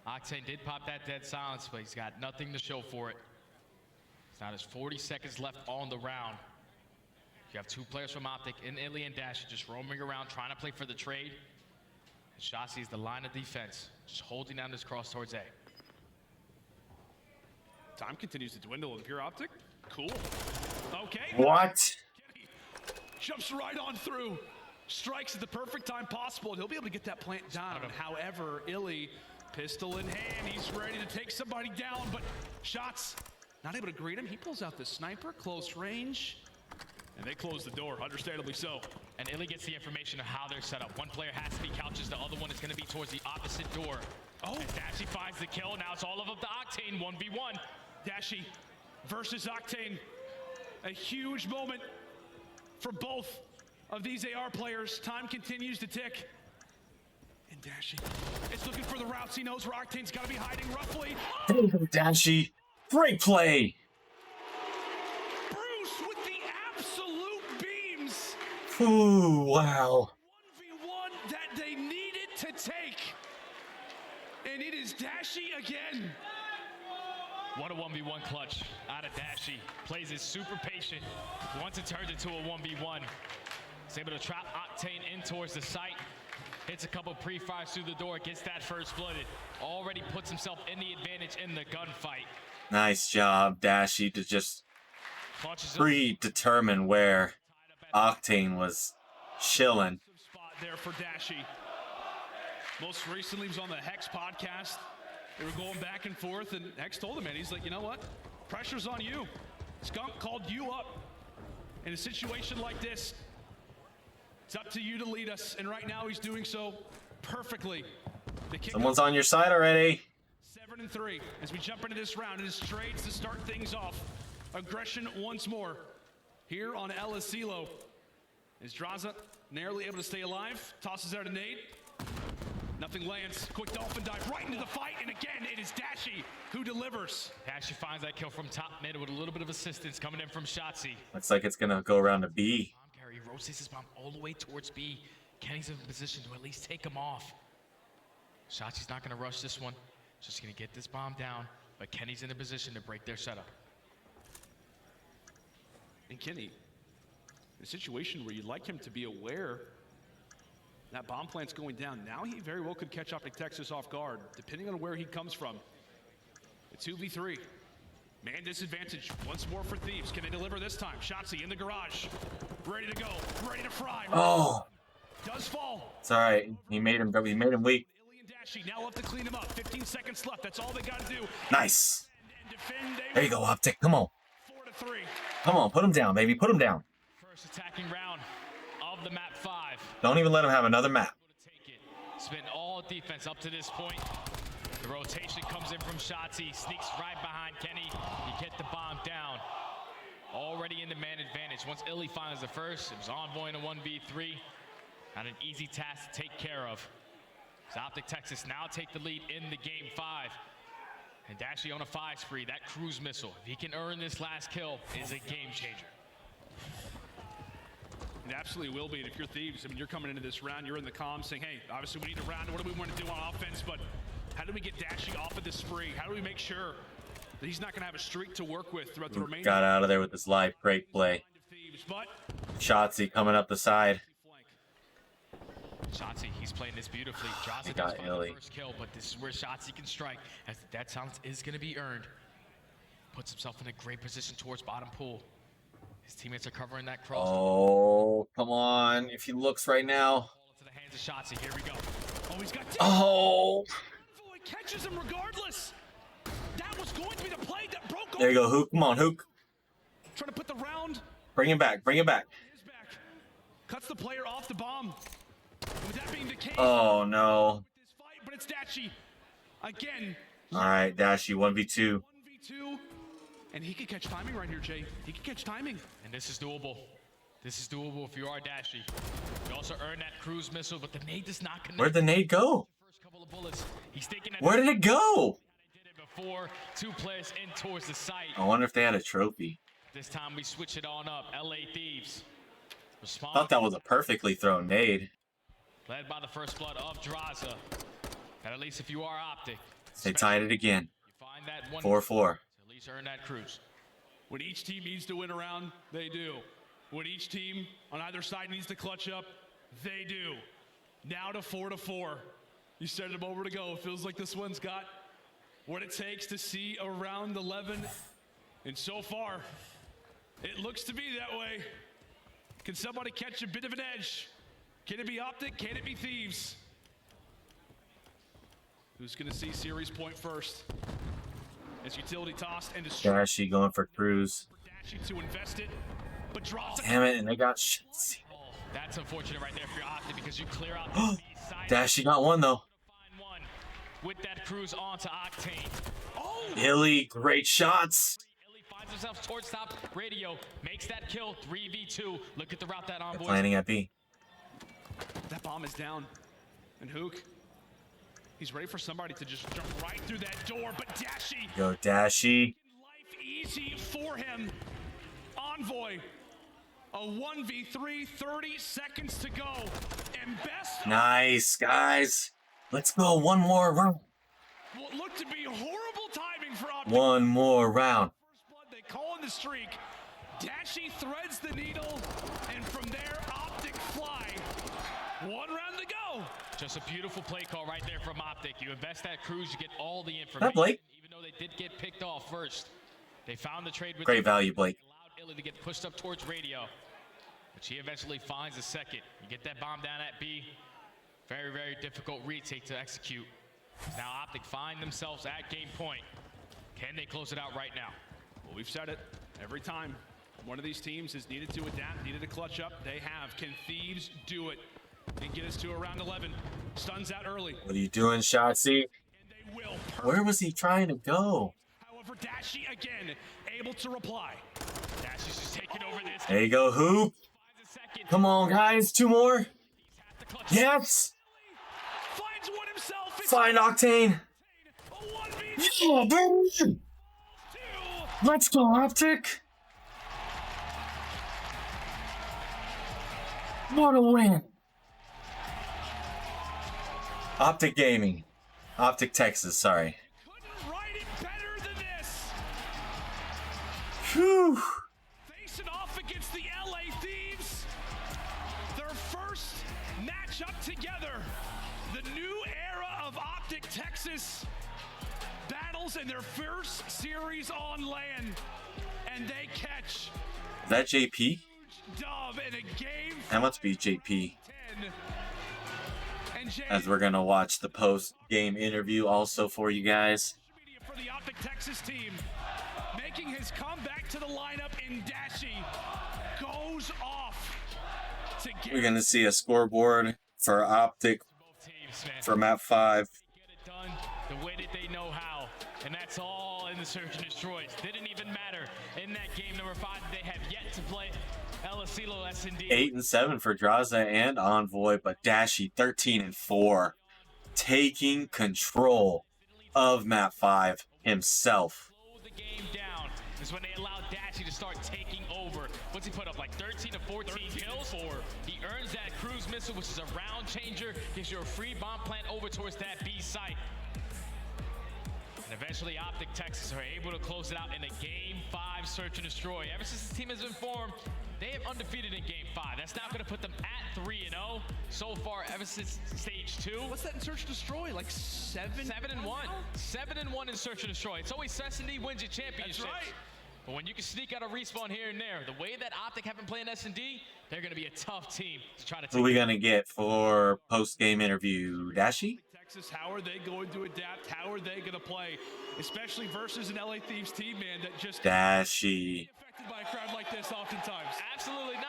Octane did pop that dead silence, but he's got nothing to show for it. It's now just 40 seconds left on the round. You have 2 players from Optic in Illy and Dash just roaming around trying to play for the trade. And Shasi is the line of defense, just holding down this cross towards A.
Time continues to dwindle in pure Optic. Cool. Okay.
What?
Jumps right on through. Strikes at the perfect time possible, and he'll be able to get that plant down. However, Illy, pistol in hand, he's ready to take somebody down, but shots not able to greet him. He pulls out the sniper, close range, and they close the door, understandably so.
And Illy gets the information of how they're set up. One player has to be couches, the other one is going to be towards the opposite door.
Oh.
And Dashy finds the kill. Now it's all of up to Octane, 1v1.
Dashy versus Octane. A huge moment for both of these AR players. Time continues to tick. And Dashy is looking for the routes. He knows where Octane's got to be hiding roughly.
Oh, Dashy. Great play.
Bruce with the absolute beams.
Ooh, wow.
1v1 that they needed to take. And it is Dashy again.
What a 1v1 clutch out of Dashy. Plays it super patient. Once it turns into a 1v1, he's able to trap Octane in towards the site. Hits a couple pre-fires through the door, gets that first blooded. Already puts himself in the advantage in the gunfight.
Nice job, Dashy, to just predetermine where Octane was chilling.
Spot there for Dashy. Most recently, he was on the Hex podcast. They were going back and forth, and Hex told him, man, he's like, you know what? Pressure's on you. Skunk called you up. In a situation like this, it's up to you to lead us, and right now he's doing so perfectly.
Someone's on your side already.
7-3 as we jump into this round. It is trades to start things off. Aggression once more here on Asilo. As Draza narrowly able to stay alive. Tosses out a nade. Nothing lands. Quick dolphin dive right into the fight. And again, it is Dashy who delivers.
Dashy finds that kill from top mid with a little bit of assistance coming in from Shotzi.
Looks like it's going to go around to B.
Bomb carry rotates his bomb all the way towards B. Kenny's in position to at least take him off. Shotzi's not going to rush this one. Just going to get this bomb down. But Kenny's in a position to break their setup.
And Kenny, in a situation where you'd like him to be aware that bomb plant's going down, now he very well could catch Optic Texas off guard, depending on where he comes from. It's 2v3. Man disadvantage once more for Thieves. Can they deliver this time? Shotzi in the garage. Ready to go. Ready to fry.
Oh.
Does fall.
It's all right. He made him weak.
Illy and Dashy now have to clean him up. 15 seconds left. That's all they got to do.
Nice.
And defend,
There you go, Optic. Come on.
4-3.
Come on. Put him down, baby. Put him down.
First attacking round of the map 5.
Don't even let him have another map.
Take it. It's been all defense up to this point. The rotation comes in from Shotzi, sneaks right behind Kenny. You get the bomb down. Already in the man advantage. Once Illy finds the first, it was Envoy in a 1v3. Not an easy task to take care of. So Optic Texas now take the lead in the game 5. And Dashy on a 5 spree. That cruise missile, if he can earn this last kill, is a game changer.
It absolutely will be. And if you're Thieves, I mean, you're coming into this round, you're in the comms saying, hey, obviously we need a round. What do we want to do on offense? But how do we get Dashy off of this spree? How do we make sure that he's not going to have a streak to work with throughout the remainder?
Got out of there with this live break play. Shotzi coming up the side.
Shotzi, he's playing this beautifully. Draza does find the first kill, but this is where Shotzi can strike, as that silence is going to be earned. Puts himself in a great position towards bottom pool. His teammates are covering that cross.
Oh, come on. If he looks right now.
To the hands of Shotzi. Here we go.
Oh, he's got
Oh.
It catches him regardless. That was going to be the play that broke.
There you go, Hook. Come on, Hook.
Trying to put the round.
Bring him back. Bring him back.
Cuts the player off the bomb. With that being the case,
Oh, no.
this fight, but it's Dashy again.
All right, Dashy, 1v2.
1v2. And he could catch timing right here, Jay. He could catch timing.
And this is doable. This is doable if you are Dashy. You also earn that cruise missile, but the nade does not connect.
Where'd the nade go?
First couple of bullets. He's thinking
Where did it go?
Did it before. 2 players in towards the site.
I wonder if they had a trophy.
This time we switch it on up. LA Thieves.
I thought that was a perfectly thrown nade.
Led by the first blood of Draza. And at least if you are Optic.
They tied it again.
You find that
4-4.
At least earn that cruise.
When each team needs to win a round, they do. When each team on either side needs to clutch up, they do. Now to 4-4. You said it a moment ago. It feels like this one's got what it takes to see a round 11. And so far, it looks to be that way. Can somebody catch a bit of an edge? Can it be Optic? Can it be Thieves? Who's going to see series point first? As utility tossed and destroyed.
Dashy going for cruise.
Dashy to invest it, but drops
Damn it, and they got shit.
That's unfortunate right there for your Optic because you clear out the side.
Dashy got one, though.
Find one with that cruise onto Octane.
Oh!
Illy, great shots.
Illy finds himself towards top radio, makes that kill, 3v2. Look at the route that Envoy.
Planning at B.
That bomb is down. And Hook, he's ready for somebody to just jump right through that door, but Dashy.
Go, Dashy.
Life easy for him. Envoy, a 1v3, 30 seconds to go. And best.
Nice, guys. Let's go. One more round.
What looked to be horrible timing for Optic.
One more round.
First blood, they call in the streak. Dashy threads the needle, and from there, Optic fly. 1 round to go.
Just a beautiful play call right there from Optic. You invest that cruise, you get all the information.
That Blake?
Even though they did get picked off first. They found the trade with
Great value, Blake.
Allowed Illy to get pushed up towards radio. But she eventually finds a second. You get that bomb down at B. Very, very difficult retake to execute. Now Optic find themselves at game point. Can they close it out right now?
Well, we've said it every time. One of these teams has needed to adapt, needed to clutch up. They have. Can Thieves do it and get us to a round 11? Stuns out early.
What are you doing, Shotzi?
And they will.
Where was he trying to go?
However, Dashy again able to reply.
Dashy's just taking over this.
There you go, Hoop.
Finds a second.
Come on, guys. 2 more. Yes.
Finds one himself.
Fine, Octane. Yeah, baby. Let's go, Optic. What a win. Optic Gaming. Optic Texas, sorry.
Couldn't write it better than this.
Whew.
Facing off against the LA Thieves. Their first matchup together. The new era of Optic Texas battles in their first series on land. And they catch
Is that JP?
dub in a game.
That must be JP.
10. And Jay,
As we're going to watch the post-game interview also for you guys.
media for the Optic Texas team, making his comeback to the lineup in Dashi, goes off to get
We're going to see a scoreboard for Optic
Both teams, man.
for map 5.
Get it done the way that they know how. And that's all in the search and destroys. Didn't even matter in that game number 5 that they have yet to play. Asilo S&D.
8 and 7 for Draza and Envoy, but Dashi 13 and 4, taking control of map 5 himself.
Slow the game down is when they allowed Dashi to start taking over. What's he put up, like 13 to 14 kills? He earns that cruise missile, which is a round changer, gives you a free bomb plant over towards that B site. And eventually Optic Texas are able to close it out in a game 5 search and destroy. Ever since the team has been formed, they have undefeated in game 5. That's now going to put them at 3-0 so far ever since stage 2.
What's that in search and destroy? Like 7?
7-1. 7-1 in search and destroy. It's always S&D wins your championship.
That's right.
But when you can sneak out a respawn here and there, the way that Optic have been playing S&D, they're going to be a tough team to try to take.
Who are we going to get for post-game interview? Dashi?
Texas, how are they going to adapt? How are they going to play? Especially versus an LA Thieves team, man, that just
Dashi.
affected by a crowd like this oftentimes.
Absolutely not.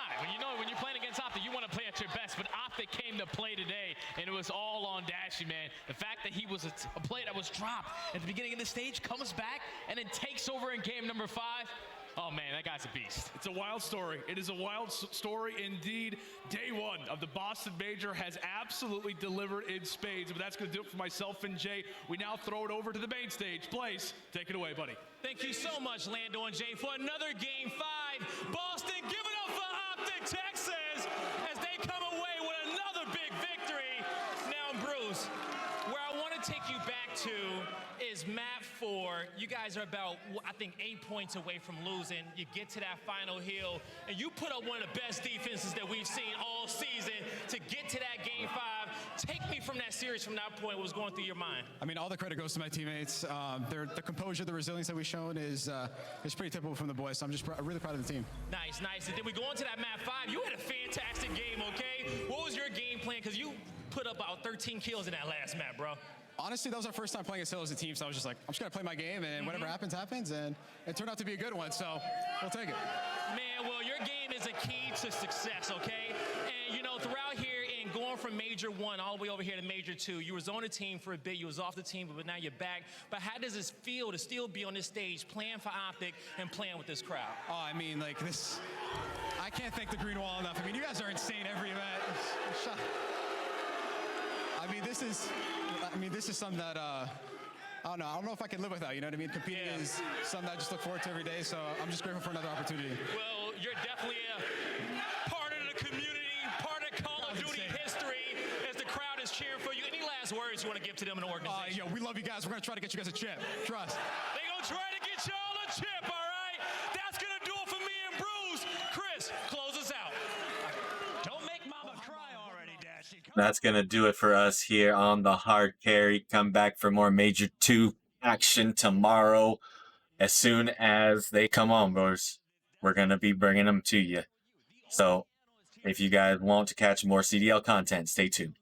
When you're playing against Optic, you want to play at your best. But Optic came to play today, and it was all on Dashi, man. The fact that he was a play that was dropped at the beginning of the stage, comes back, and then takes over in game number 5. Oh, man, that guy's a beast.
It's a wild story. It is a wild story indeed. Day 1 of the Boston Major has absolutely delivered in spades, but that's going to do it for myself and Jay. We now throw it over to the main stage. Blaze, take it away, buddy.
Thank you so much, Lando and Jay, for another Game 5. Boston, give it up for Optic Texas as they come away with another big victory. Now, Bruce, where I want to take you back to is map 4. You guys are about, I think, 8 points away from losing. You get to that final hill, and you put up one of the best defenses that we've seen all season to get to that Game 5. Take me from that series from that point. What was going through your mind?
I mean, all the credit goes to my teammates. The composure, the resilience that we've shown is pretty typical from the boys. So I'm just really proud of the team.
Nice, nice. And then we go into that map 5. You had a fantastic game, okay? What was your game plan? Because you put up about 13 kills in that last map, bro.
Honestly, that was our first time playing Asilo as a team, so I was just like, I'm just going to play my game, and whatever happens, happens, and it turned out to be a good one, so we'll take it.
Man, well, your game is a key to success, okay? And, throughout here and going from Major 1 all the way over here to Major 2, you was on the team for a bit, you was off the team, but now you're back. But how does this feel to still be on this stage, playing for Optic and playing with this crowd?
Oh, I mean, like, this, I can't thank the Green Wall enough. I mean, you guys are insane every event. I mean, this is something that, I don't know if I can live without, you know what I mean? Competing is something that I just look forward to every day, so I'm just grateful for another opportunity.
Well, you're definitely a part of the community, part of Call of Duty history, as the crowd is cheering for you. Any last words you want to give to them in the organization?
We love you guys. We're going to try to get you guys a chip. Trust.
They going to try to get y'all a chip, all right? That's going to do it for me and Bruce. Chris, close us out. Don't make mama cry already, Dashy.
That's going to do it for us here on the Hard Carry. Come back for more Major 2 action tomorrow. As soon as they come on, boys, we're going to be bringing them to you. So if you guys want to catch more CDL content, stay tuned.